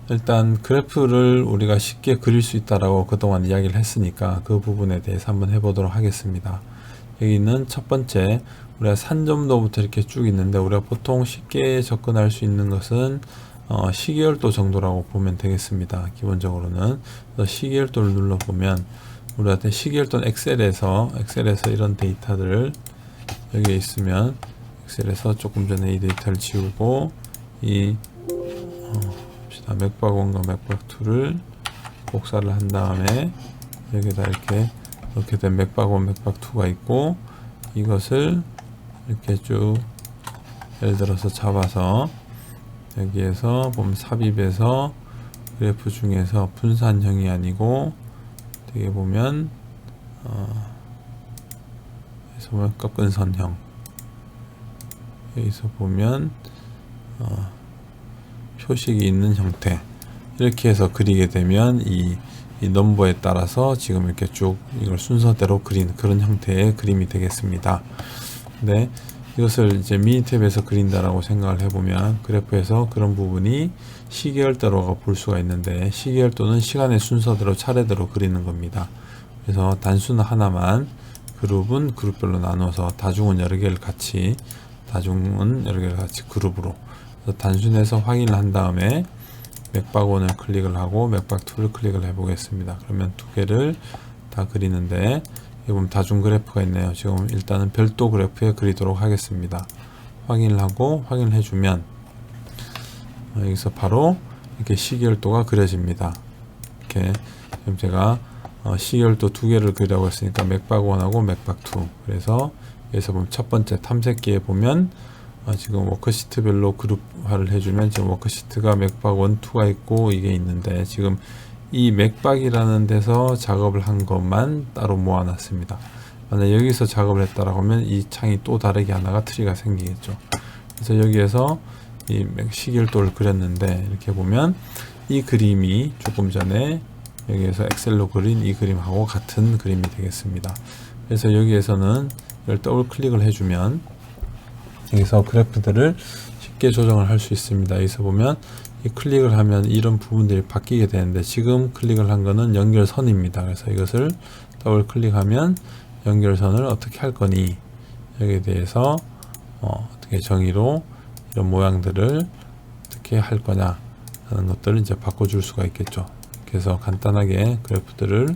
일단 그래프를 우리가 쉽게 그릴 수 있다라고 그동안 이야기를 했으니까 그 부분에 대해서 한번 해보도록 하겠습니다. 여기는 첫 번째, 우리가 산점도부터 이렇게 쭉 있는데, 우리가 보통 쉽게 접근할 수 있는 것은 시계열도 정도라고 보면 되겠습니다. 기본적으로는. 시계열도를 눌러보면, 우리한테 시계열도는 엑셀에서 이런 데이터들을 여기에 있으면, 엑셀에서 조금 전에 이 데이터를 지우고, 맥박 1과 맥박 2를 복사를 한 다음에 여기다 이렇게 된 맥박 1, 맥박 2가 있고, 이것을 이렇게 쭉 예를 들어서 잡아서 여기에서 보면 삽입해서 그래프 중에서 분산형이 아니고 되게 보면 여기서 보면 꺾은 선형, 여기서 보면 표식이 있는 형태, 이렇게 해서 그리게 되면 이 넘버에 따라서 지금 이렇게 쭉 이걸 순서대로 그린 그런 형태의 그림이 되겠습니다. 근데 이것을 이제 미니 탭에서 그린다라고 생각을 해보면, 그래프에서 그런 부분이 시계열도라고 볼 수가 있는데, 시계열도는 시간의 순서대로 차례대로 그리는 겁니다. 그래서 단수는 하나만, 그룹은 그룹별로 나눠서, 다중은 여러 개를 같이 그룹으로 단순해서 확인을 한 다음에 맥박 1을 클릭을 하고 맥박 2를 클릭을 해 보겠습니다. 그러면 두 개를 다 그리는데, 여기 보면 다중 그래프가 있네요. 지금 일단은 별도 그래프에 그리도록 하겠습니다. 확인을 하고 확인을 해주면 여기서 바로 이렇게 시계열도가 그려집니다. 이렇게 지금 제가 시계열도 두 개를 그리라고 했으니까 맥박 1하고 맥박 2, 그래서 여기서 보면 첫 번째 탐색기에 보면 지금 워크시트별로 그룹화를 해주면 지금 워크시트가 맥박 1, 2가 있고 이게 있는데, 지금 이 맥박이라는 데서 작업을 한 것만 따로 모아놨습니다. 만약 여기서 작업을 했다라고 하면 이 창이 또 다르게 하나가 트리가 생기겠죠. 그래서 여기에서 이 시계열도를 그렸는데, 이렇게 보면 이 그림이 조금 전에 여기에서 엑셀로 그린 이 그림하고 같은 그림이 되겠습니다. 그래서 여기에서는 이걸 더블 클릭을 해주면 여기서 그래프들을 쉽게 조정을 할 수 있습니다. 여기서 보면 이 클릭을 하면 이런 부분들이 바뀌게 되는데, 지금 클릭을 한 거는 연결선입니다. 그래서 이것을 더블 클릭하면 연결선을 어떻게 할 거니, 여기에 대해서 어떻게 정의로 이런 모양들을 어떻게 할 거냐 하는 것들을 이제 바꿔줄 수가 있겠죠. 그래서 간단하게 그래프들을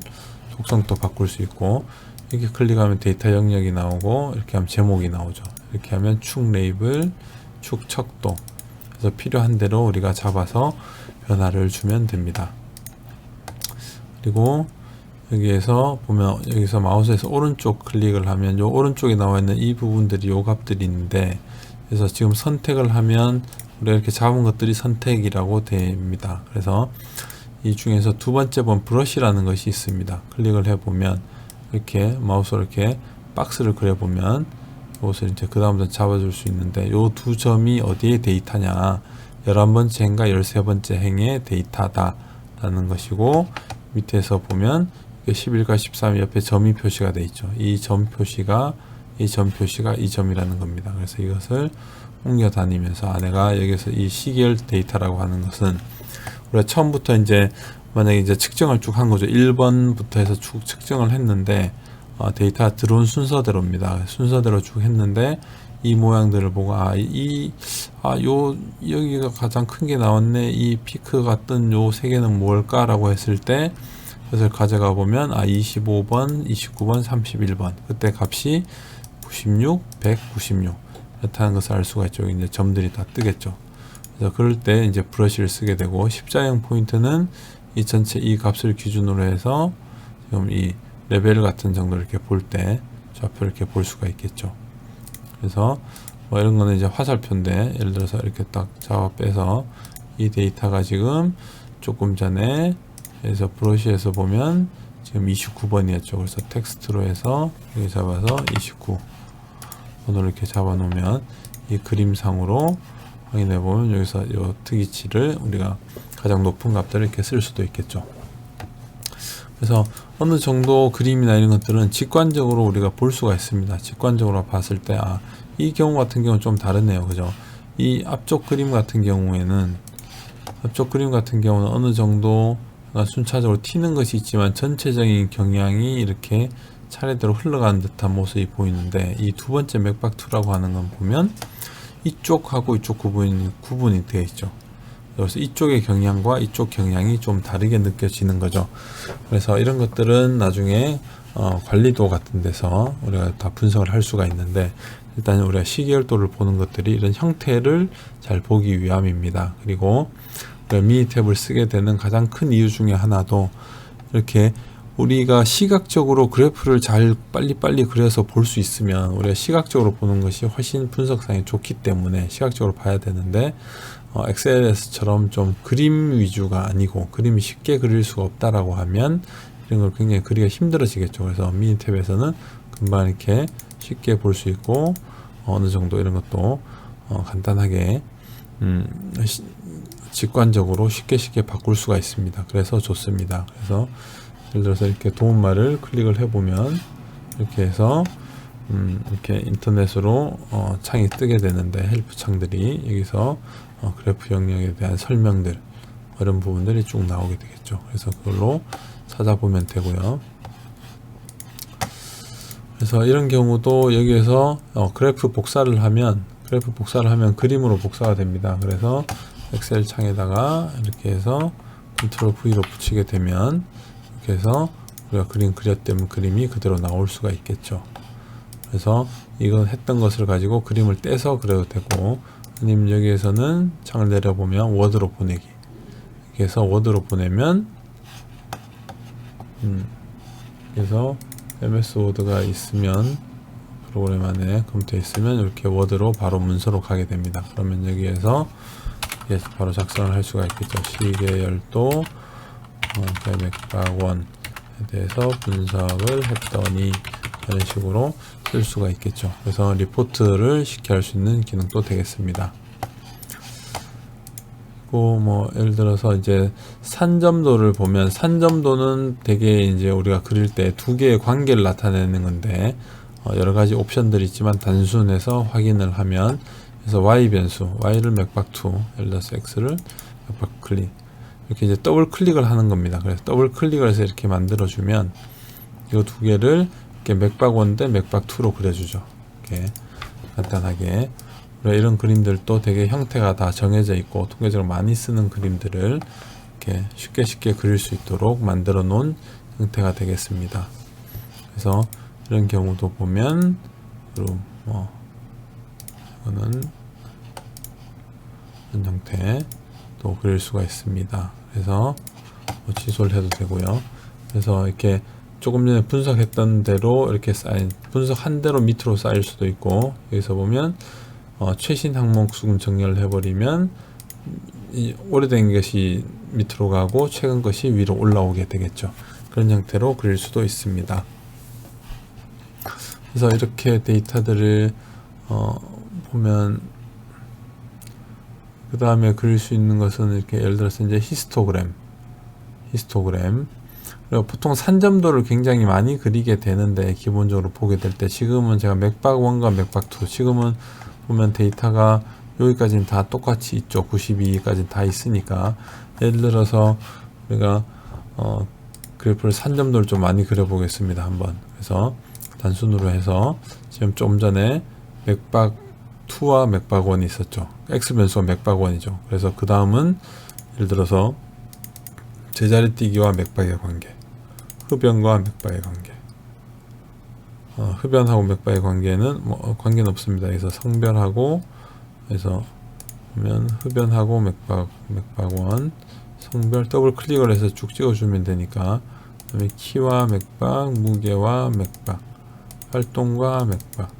속성도 바꿀 수 있고, 이렇게 클릭하면 데이터 영역이 나오고, 이렇게 하면 제목이 나오죠. 이렇게 하면 축 레이블, 축 척도, 그래서 필요한 대로 우리가 잡아서 변화를 주면 됩니다. 그리고 여기에서 보면 여기서 마우스에서 오른쪽 클릭을 하면 요 오른쪽에 나와 있는 이 부분들이 요 값들이 있는데, 그래서 지금 선택을 하면 우리가 이렇게 잡은 것들이 선택이라고 됩니다. 그래서 이 중에서 두 번째 본 브러쉬라는 것이 있습니다. 클릭을 해보면 이렇게 마우스로 이렇게 박스를 그려보면 이것을 이제 그 다음부터 잡아줄 수 있는데, 요 두 점이 어디에 데이터냐, 11번째 행과 13번째 행의 데이터다 라는 것이고, 밑에서 보면 11과 13 옆에 점이 표시가 되어 있죠. 이 점 표시가 이 점이라는 겁니다. 그래서 이것을 옮겨 다니면서 내가 여기서 이 시계열 데이터라고 하는 것은 우리가 처음부터 이제 만약에 이제 측정을 쭉 한 거죠. 1번부터 해서 쭉 측정을 했는데 데이터가 들어온 순서대로입니다. 순서대로 쭉 했는데 이 모양들을 보고 여기가 가장 큰 게 나왔네. 이 피크가 뜬 요 세 개는 뭘까라고 했을 때 그것을 가져가 보면 25번, 29번, 31번 그때 값이 96, 196 이렇다는 것을 알 수가 있죠. 이제 점들이 다 뜨겠죠. 그래서 그럴 때 이제 브러쉬를 쓰게 되고 십자형 포인트는 이 전체 이 값을 기준으로 해서 지금 이 레벨 같은 정도를 이렇게 볼 때 좌표를 이렇게 볼 수가 있겠죠. 그래서 뭐 이런 거는 이제 화살표인데 예를 들어서 이렇게 딱 잡아 빼서 이 데이터가 지금 조금 전에 해서 브러쉬에서 보면 지금 29번이었죠. 그래서 텍스트로 해서 여기 잡아서 29 번호를 이렇게 잡아 놓으면 이 그림상으로 확인해 보면 여기서 이 특이치를 우리가 가장 높은 값들을 이렇게 쓸 수도 있겠죠. 그래서 어느 정도 그림이나 이런 것들은 직관적으로 우리가 볼 수가 있습니다. 직관적으로 봤을 때 이 경우 같은 경우는 좀 다르네요. 그죠? 이 앞쪽 그림 같은 경우는 어느 정도 순차적으로 튀는 것이 있지만 전체적인 경향이 이렇게 차례대로 흘러가는 듯한 모습이 보이는데 이 두 번째 맥박2라고 하는 건 보면 이쪽하고 이쪽 구분이 되어 있죠. 그래서 이쪽의 경향과 이쪽 경향이 좀 다르게 느껴지는 거죠. 그래서 이런 것들은 나중에 관리도 같은 데서 우리가 다 분석을 할 수가 있는데 일단 우리가 시계열도를 보는 것들이 이런 형태를 잘 보기 위함입니다. 그리고 미니 탭을 쓰게 되는 가장 큰 이유 중에 하나도 이렇게 우리가 시각적으로 그래프를 잘 빨리빨리 그려서 볼 수 있으면 우리가 시각적으로 보는 것이 훨씬 분석상에 좋기 때문에 시각적으로 봐야 되는데 엑셀에서처럼 좀 그림 위주가 아니고 그림이 쉽게 그릴 수가 없다라고 하면 이런 걸 굉장히 그리기가 힘들어지겠죠. 그래서 미니 탭에서는 금방 이렇게 쉽게 볼 수 있고 어느 정도 이런 것도 간단하게 직관적으로 쉽게 바꿀 수가 있습니다. 그래서 좋습니다. 그래서 예를 들어서 이렇게 도움말을 클릭을 해보면 이렇게 해서 이렇게 인터넷으로 창이 뜨게 되는데 헬프 창들이 여기서 그래프 영역에 대한 설명들 이런 부분들이 쭉 나오게 되겠죠. 그래서 그걸로 찾아보면 되고요. 그래서 이런 경우도 여기에서 그래프 복사를 하면 그림으로 복사가 됩니다. 그래서 엑셀 창에다가 이렇게 해서 컨트롤 V로 붙이게 되면 이렇게 해서 우리가 그렸던 그림이 그대로 나올 수가 있겠죠. 그래서 이건 했던 것을 가지고 그림을 떼서 그려도 되고 아니면 여기에서는 창을 내려보면 워드로 보내기 이렇게 해서 워드로 보내면 그래서 MS 워드가 있으면 프로그램 안에 컴퓨터에 있으면 이렇게 워드로 바로 문서로 가게 됩니다. 그러면 여기에서 바로 작성을 할 수가 있겠죠. 시계열도 맥박원에 대해서 분석을 했더니 이런 식으로 쓸 수가 있겠죠. 그래서 리포트를 쉽게 할 수 있는 기능도 되겠습니다. 뭐 예를 들어서 이제 산점도를 보면 산점도는 되게 이제 우리가 그릴 때 두 개의 관계를 나타내는 건데 여러 가지 옵션들이 있지만 단순해서 확인을 하면 그래서 Y 변수, Y를 맥박2, 예를 들어서 X를 맥박 클릭 이렇게 이제 더블 클릭을 하는 겁니다. 그래서 더블 클릭을 해서 이렇게 만들어주면 이 두 개를 이렇게 맥박1 대 맥박2로 그려주죠. 이렇게 간단하게 우리가 이런 그림들도 되게 형태가 다 정해져 있고 통계적으로 많이 쓰는 그림들을 이렇게 쉽게 그릴 수 있도록 만들어 놓은 형태가 되겠습니다. 그래서 이런 경우도 보면 이거는 이런 형태도 그릴 수가 있습니다. 그래서 취소를 해도 되고요. 그래서 이렇게 조금 전에 분석했던 대로 이렇게 분석한 대로 밑으로 쌓일 수도 있고 여기서 보면 최신 항목 수금 정렬을 해버리면 오래된 것이 밑으로 가고 최근 것이 위로 올라오게 되겠죠. 그런 형태로 그릴 수도 있습니다. 그래서 이렇게 데이터들을 보면 그 다음에 그릴 수 있는 것은 이렇게 예를 들어서 이제 히스토그램 그리고 보통 산점도를 굉장히 많이 그리게 되는데 기본적으로 보게 될 때 지금은 제가 맥박1과 맥박2 지금은 보면 데이터가 여기까지는 다 똑같이 있죠. 92까지는 다 있으니까. 예를 들어서 우리가 그래프를 산점도를 좀 많이 그려보겠습니다. 한번. 그래서 단순으로 해서 지금 좀 전에 맥박2와 맥박1이 있었죠. X변수가 맥박1이죠. 그래서 그 다음은 예를 들어서 제자리 뛰기와 맥박의 관계, 흡연과 맥박의 관계. 흡연하고 맥박의 관계는 뭐 관계는 없습니다. 그래서 성별하고, 그래서 보면 흡연하고 맥박1 성별 더블 클릭을 해서 쭉 찍어주면 되니까, 그다음에 키와 맥박, 무게와 맥박, 활동과 맥박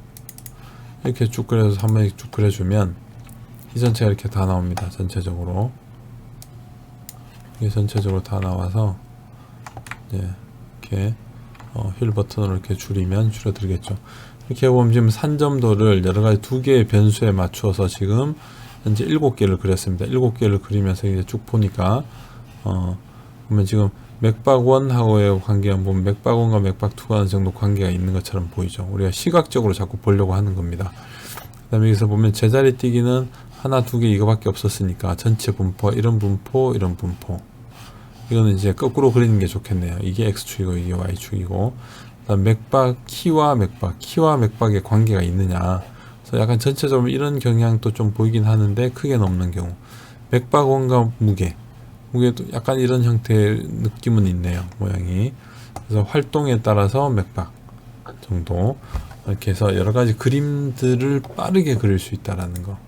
이렇게 쭉 그려서 한 번씩 쭉 그려주면 이 전체가 이렇게 다 나옵니다. 전체적으로 이게 전체적으로 다 나와서 이렇게 휠 버튼으로 이렇게 줄이면 줄어들겠죠. 이렇게 보면 지금 산점도를 여러가지 2개의 변수에 맞추어서 지금 현재 7개를 그렸습니다. 7개를 그리면서 이제 쭉 보니까 보면 지금 맥박1하고의 관계가 보면 맥박1과 맥박2가 어느 정도 관계가 있는 것처럼 보이죠. 우리가 시각적으로 자꾸 보려고 하는 겁니다. 그 다음에 여기서 보면 제자리 뛰기는 하나, 2개 이거밖에 없었으니까 전체 분포, 이런 분포, 이런 분포. 이거는 이제 거꾸로 그리는 게 좋겠네요. 이게 X축이고 이게 Y축이고. 그다음 맥박, 키와 맥박의 관계가 있느냐. 그래서 약간 전체적으로 이런 경향도 좀 보이긴 하는데 크게 없는 경우. 맥박1과 무게도 약간 이런 형태의 느낌은 있네요. 모양이. 그래서 활동에 따라서 맥박 정도. 이렇게 해서 여러 가지 그림들을 빠르게 그릴 수 있다라는 거.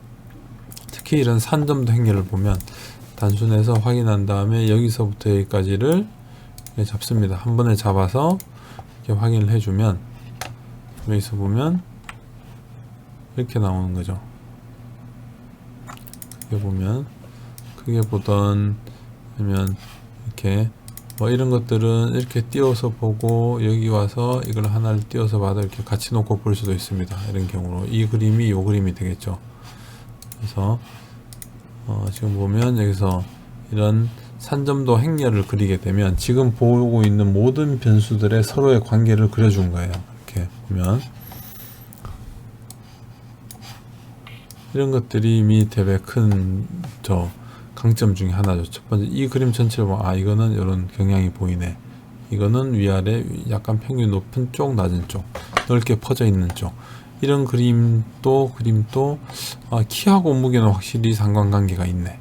특히 이런 산점도 행렬을 보면 단순해서 확인한 다음에 여기서부터 여기까지를 잡습니다. 한 번에 잡아서 이렇게 확인을 해주면 여기서 보면 이렇게 나오는 거죠. 크게 보면 크게 보던 아니면 이렇게 뭐 이런 것들은 이렇게 띄워서 보고 여기 와서 이걸 하나를 띄워서 봐도 이렇게 같이 놓고 볼 수도 있습니다. 이런 경우로 이 그림이 요 그림이 되겠죠. 그래서 지금 보면 여기서 이런 산점도 행렬을 그리게 되면 지금 보고 있는 모든 변수들의 서로의 관계를 그려준 거예요. 이렇게 보면 이런 것들이 이미 대배 큰 강점 중에 하나죠. 첫 번째 이 그림 전체를 보면 이거는 이런 경향이 보이네. 이거는 위아래 약간 평균 높은 쪽, 낮은 쪽, 넓게 퍼져 있는 쪽. 이런 그림도 키하고 무게는 확실히 상관관계가 있네.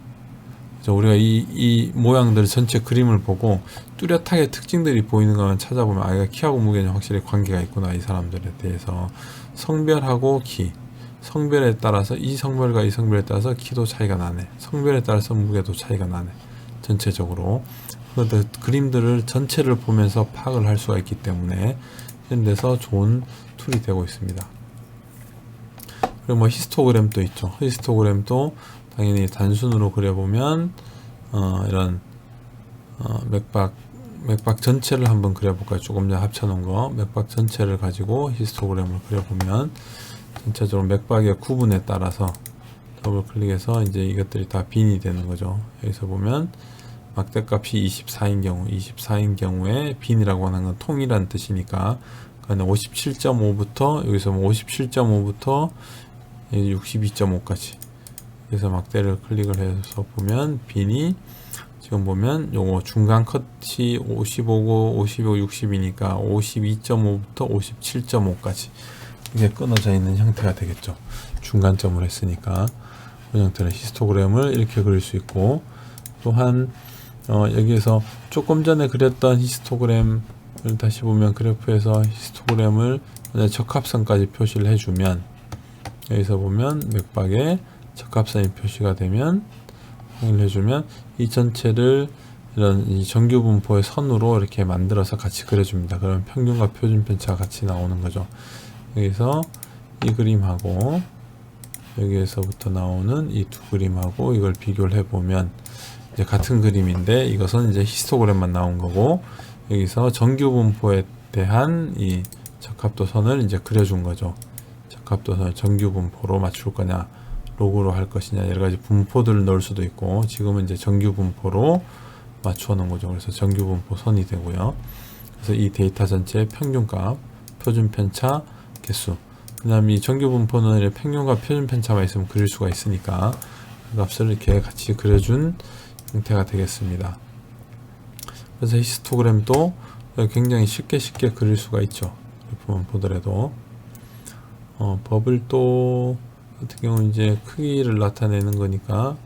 그래서 우리가 이 모양들 전체 그림을 보고 뚜렷하게 특징들이 보이는 것만 찾아보면 이거 키하고 무게는 확실히 관계가 있구나. 이 사람들에 대해서 성별하고 키, 성별에 따라서 이 성별과 이 성별에 따라서 키도 차이가 나네. 성별에 따라서 무게도 차이가 나네. 전체적으로. 그런데 그림들을 전체를 보면서 파악을 할 수가 있기 때문에 이런 데서 좋은 툴이 되고 있습니다. 그리고 뭐 히스토그램도 있죠. 히스토그램도 당연히 단순으로 그려보면 이런 맥박 전체를 한번 그려볼까요? 조금 전에 합쳐놓은 거 맥박 전체를 가지고 히스토그램을 그려보면 전체적으로 맥박의 구분에 따라서 더블 클릭해서 이제 이것들이 다 빈이 되는 거죠. 여기서 보면 막대값이 24인 경우에 빈이라고 하는 건 통이라는 뜻이니까 57.5부터 여기서 57.5부터 62.5까지 그래서 막대를 클릭을 해서 보면 빈이 지금 보면 요거 중간 컷이 55고 55, 60이니까 52.5부터 57.5까지 이게 끊어져 있는 형태가 되겠죠. 중간점을 했으니까 그 형태의 히스토그램을 이렇게 그릴 수 있고 또한 여기에서 조금 전에 그렸던 히스토그램을 다시 보면 그래프에서 히스토그램을 적합선까지 표시를 해주면 여기서 보면 맥박에 적합선이 표시가 되면 확인을 해주면 이 전체를 이런 이 정규 분포의 선으로 이렇게 만들어서 같이 그려줍니다. 그러면 평균과 표준 편차가 같이 나오는 거죠. 여기서 이 그림하고 여기에서부터 나오는 이 두 그림하고 이걸 비교를 해보면 이제 같은 그림인데 이것은 이제 히스토그램만 나온 거고 여기서 정규 분포에 대한 이 적합도선을 이제 그려준 거죠. 적합도선을 정규 분포로 맞출 거냐 로그로 할 것이냐 여러가지 분포들을 넣을 수도 있고 지금은 이제 정규 분포로 맞춰 놓은 거죠. 그래서 정규 분포 선이 되고요. 그래서 이 데이터 전체의 평균값, 표준 편차, 개수 왜냐하면 이 정규 분포는 평균과 표준 편차만 있으면 그릴 수가 있으니까 그 값을 이렇게 같이 그려준 형태가 되겠습니다. 그래서 히스토그램도 굉장히 쉽게 그릴 수가 있죠. 그래프만 보더라도 버블도 같은 경우 이제 크기를 나타내는 거니까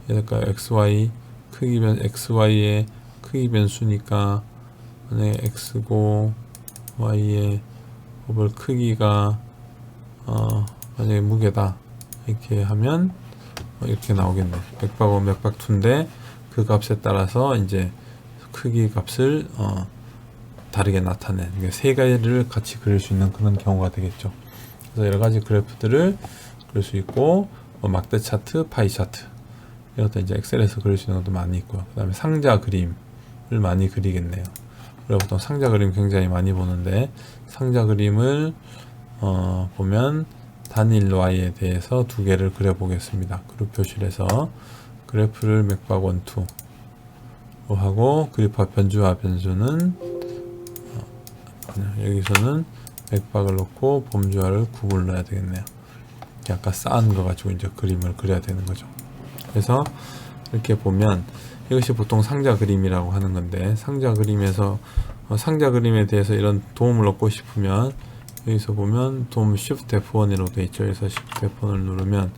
얘가 xy xy의 크기 변수니까 만약에 x고 y의 버블 크기가 만약에 무게다 이렇게 하면 이렇게 나오겠네. 맥박은 맥박2인데 그 값에 따라서 이제 크기 값을 다르게 나타낸 세 가지를 같이 그릴 수 있는 그런 경우가 되겠죠. 그래서 여러 가지 그래프들을 그릴 수 있고 막대 차트, 파이 차트 이것도 이제 엑셀에서 그릴 수 있는 것도 많이 있고요. 그 다음에 상자 그림을 많이 그리겠네요. 우리가 보통 상자 그림 굉장히 많이 보는데 상자 그림을 보면 단일 Y에 대해서 두 개를 그려 보겠습니다. 그룹 표실에서 그래프를 맥박 1, 2로 하고 그래프와 변수는 여기서는 맥박을 놓고 범주화를 구분을 넣어야 되겠네요. 아까 쌓은 거 가지고 이제 그림을 그려야 되는 거죠. 그래서 이렇게 보면 이것이 보통 상자 그림이라고 하는 건데 상자 그림에서 상자 그림에 대해서 이런 도움을 얻고 싶으면 여기서 보면 도움 Shift F1으로 되어 있죠. 그래서 Shift F1을 누르면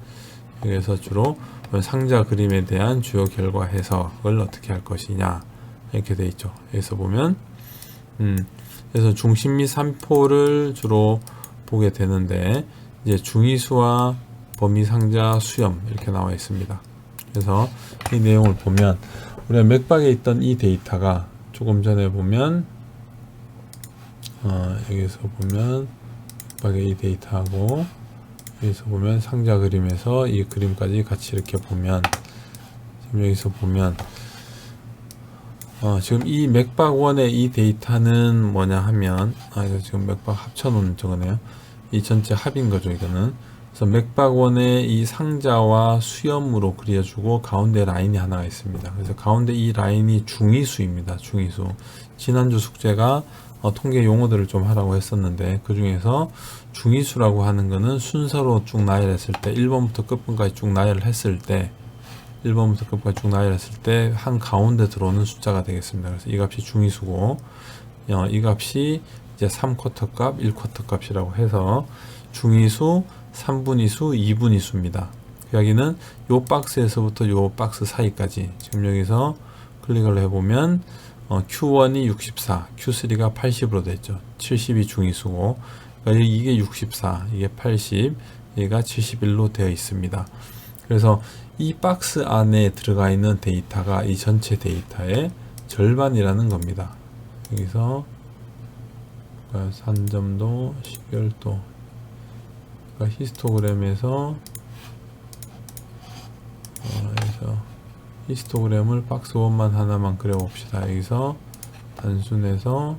여기서 주로 상자 그림에 대한 주요 결과 해석을 어떻게 할 것이냐 이렇게 되어 있죠. 여기서 보면 그래서 중심 및 산포를 주로 보게 되는데 이제 중위수와 범위 상자 수렴 이렇게 나와 있습니다. 그래서 이 내용을 보면 우리가 맥박에 있던 이 데이터가 조금 전에 보면 여기서 보면 맥박의 이 데이터하고 여기서 보면 상자 그림에서 이 그림까지 같이 이렇게 보면 지금 여기서 보면 지금 이 맥박1의 이 데이터는 뭐냐 하면 이거 지금 맥박 합쳐놓은 저거네요. 이 전체 합인 거죠 이거는. 그래서 맥박1의 이 상자와 수염으로 그려주고 가운데 라인이 하나가 있습니다. 그래서 가운데 이 라인이 중위수입니다. 중위수. 지난주 숙제가 통계 용어들을 좀 하라고 했었는데 그 중에서 중위수라고 하는 거는 순서로 쭉 나열했을 때 1번부터 끝번까지 쭉 나열했을 때 1번부터 끝까지 쭉 나열했을 때 한 가운데 들어오는 숫자가 되겠습니다. 그래서 이 값이 중위수고 이 값이 이제 3쿼터 값, 1쿼터 값이라고 해서 중위수, 3분위수, 2분위수입니다. 여기는 요 박스에서부터 요 박스 사이까지 지금 여기서 클릭을 해보면 Q1이 64, Q3가 80으로 됐죠. 70이 중위수고 그러니까 이게 64, 이게 80, 얘가 71로 되어 있습니다. 그래서 이 박스 안에 들어가 있는 데이터가 이 전체 데이터의 절반이라는 겁니다. 여기서 산점도, 식별도 그러니까 히스토그램에서 히스토그램을 박스 1만 하나만 그려봅시다. 여기서 단순해서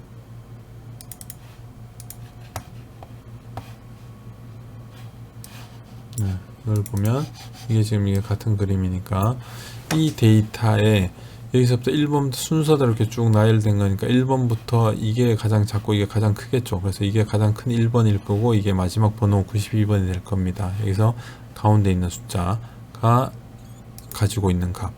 이걸 보면 이게 지금 이게 같은 그림이니까 이 데이터에 여기서부터 1번부터 순서대로 이렇게 쭉 나열된 거니까 1번부터 이게 가장 작고 이게 가장 크겠죠. 그래서 이게 가장 큰 1번일 거고 이게 마지막 번호 92번이 될 겁니다. 여기서 가운데 있는 숫자가 가지고 있는 값.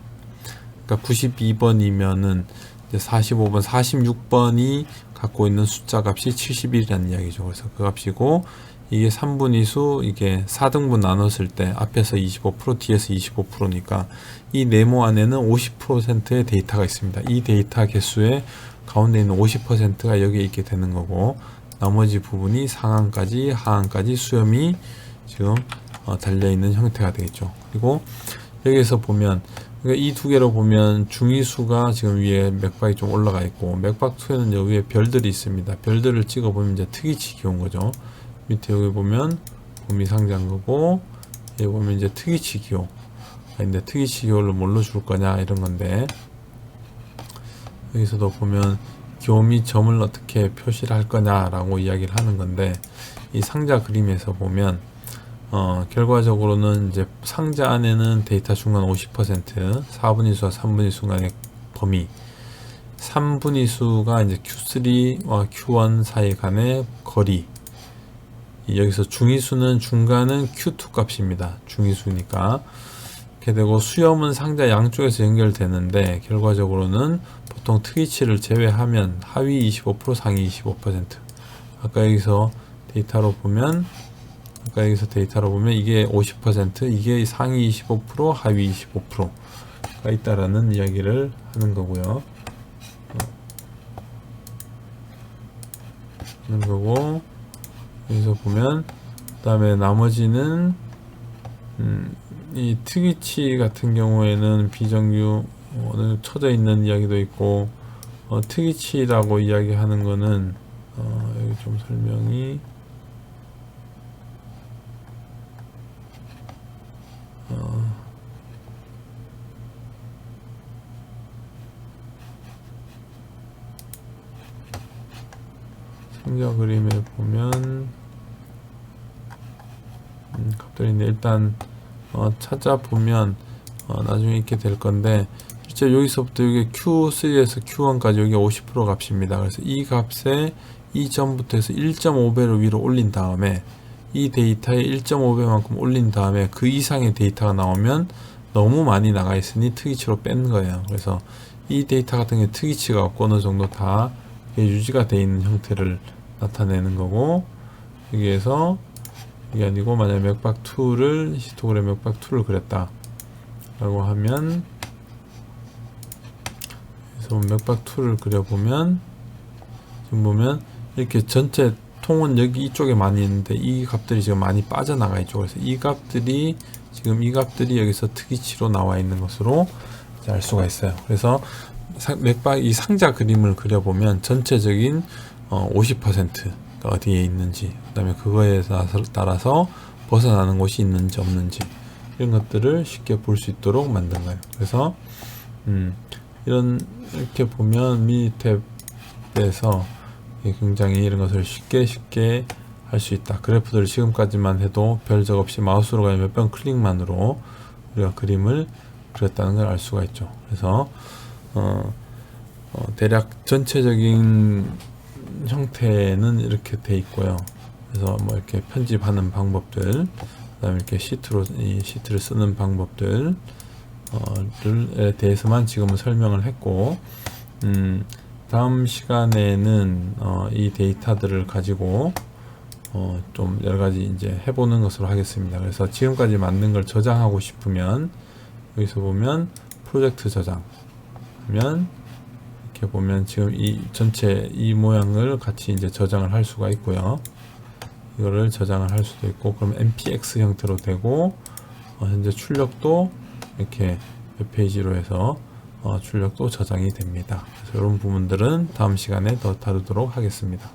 그러니까 92번이면은 이제 45번, 46번이 갖고 있는 숫자 값이 71이라는 이야기죠. 그래서 그 값이고 이게 3분위수, 이게 4등분 나눴을 때 앞에서 25%, 뒤에서 25%니까 이 네모 안에는 50%의 데이터가 있습니다. 이 데이터 개수의 가운데 있는 50%가 여기에 있게 되는 거고 나머지 부분이 상한까지 하한까지 수렴이 지금 달려있는 형태가 되겠죠. 그리고 여기에서 보면 그러니까 이 두 개로 보면 중위수가 지금 위에 맥박이 좀 올라가 있고 맥박2에는 여기 위에 별들이 있습니다. 별들을 찍어 보면 이제 특이치기 온 거죠. 밑에 여기 보면 범위 상자인 거고 여기 보면 이제 특이치 기호 근데 특이치 기호를 뭘로 줄 거냐 이런 건데 여기서도 보면 기호 및 점을 어떻게 표시를 할 거냐 라고 이야기를 하는 건데 이 상자 그림에서 보면 결과적으로는 이제 상자 안에는 데이터 중간 50% 4분위수와 3분위수 간의 범위 3분위수가 이제 Q3와 Q1 사이 간의 거리 여기서 중위수는 중간은 Q2 값입니다. 중위수니까. 이렇게 되고 수염은 상자 양쪽에서 연결되는데 결과적으로는 보통 특이치를 제외하면 하위 25% 상위 25%. 아까 여기서 데이터로 보면 이게 50%, 이게 상위 25%, 하위 25%가 있다라는 이야기를 하는 거고요. 여기서 보면 그 다음에 나머지는 이 특이치 같은 경우에는 비정규 쳐져 있는 이야기도 있고, 특이치라고 이야기하는 거는 여기 좀 설명이 상자 그림에 보면 값들인데 일단 찾아보면 나중에 있게 될 건데, 실제 여기서부터 여기 Q3에서 Q1까지 여기 50% 값입니다. 그래서 이 값에 이전부터 해서 1.5배로 위로 올린 다음에 이 데이터에 1.5배만큼 올린 다음에 그 이상의 데이터가 나오면 너무 많이 나가 있으니 특이치로 뺀 거예요. 그래서 이 데이터 같은 게 특이치가 없고 어느 정도 다 유지가 되어 있는 형태를 나타내는 거고, 여기에서 이게 아니고 만약에 맥박2를 히스토그램 맥박2를 그렸다 라고 하면, 그래서 맥박2를 그려보면 지금 보면 이렇게 전체 통은 여기 이쪽에 많이 있는데 이 값들이 지금 많이 빠져나가 있죠. 그래서 이 값들이 여기서 특이치로 나와 있는 것으로 알 수가 있어요. 그래서 맥박 이 상자 그림을 그려보면 전체적인 50%가 어디에 있는지, 그 다음에 그거에 따라서 벗어나는 곳이 있는지 없는지 이런 것들을 쉽게 볼 수 있도록 만든 거예요. 그래서 이렇게 보면 미니탭에서 굉장히 이런 것을 쉽게 할 수 있다. 그래프들을 지금까지만 해도 별적 없이 마우스로 가면 몇 번 클릭만으로 우리가 그림을 그렸다는 걸 알 수가 있죠. 그래서 대략 전체적인 형태는 이렇게 돼 있고요. 그래서 뭐 이렇게 편집하는 방법들, 그다음에 이렇게 시트를 쓰는 방법들에 대해서만 지금은 설명을 했고, 다음 시간에는 이 데이터들을 가지고 좀 여러 가지 이제 해보는 것으로 하겠습니다. 그래서 지금까지 만든 걸 저장하고 싶으면 여기서 보면 프로젝트 저장 하면 이렇게 보면 지금 이 전체 이 모양을 같이 이제 저장을 할 수가 있고요. 이거를 저장을 할 수도 있고, 그럼 MPX 형태로 되고, 현재 출력도 이렇게 웹페이지로 해서 출력도 저장이 됩니다. 그래서 이런 부분들은 다음 시간에 더 다루도록 하겠습니다.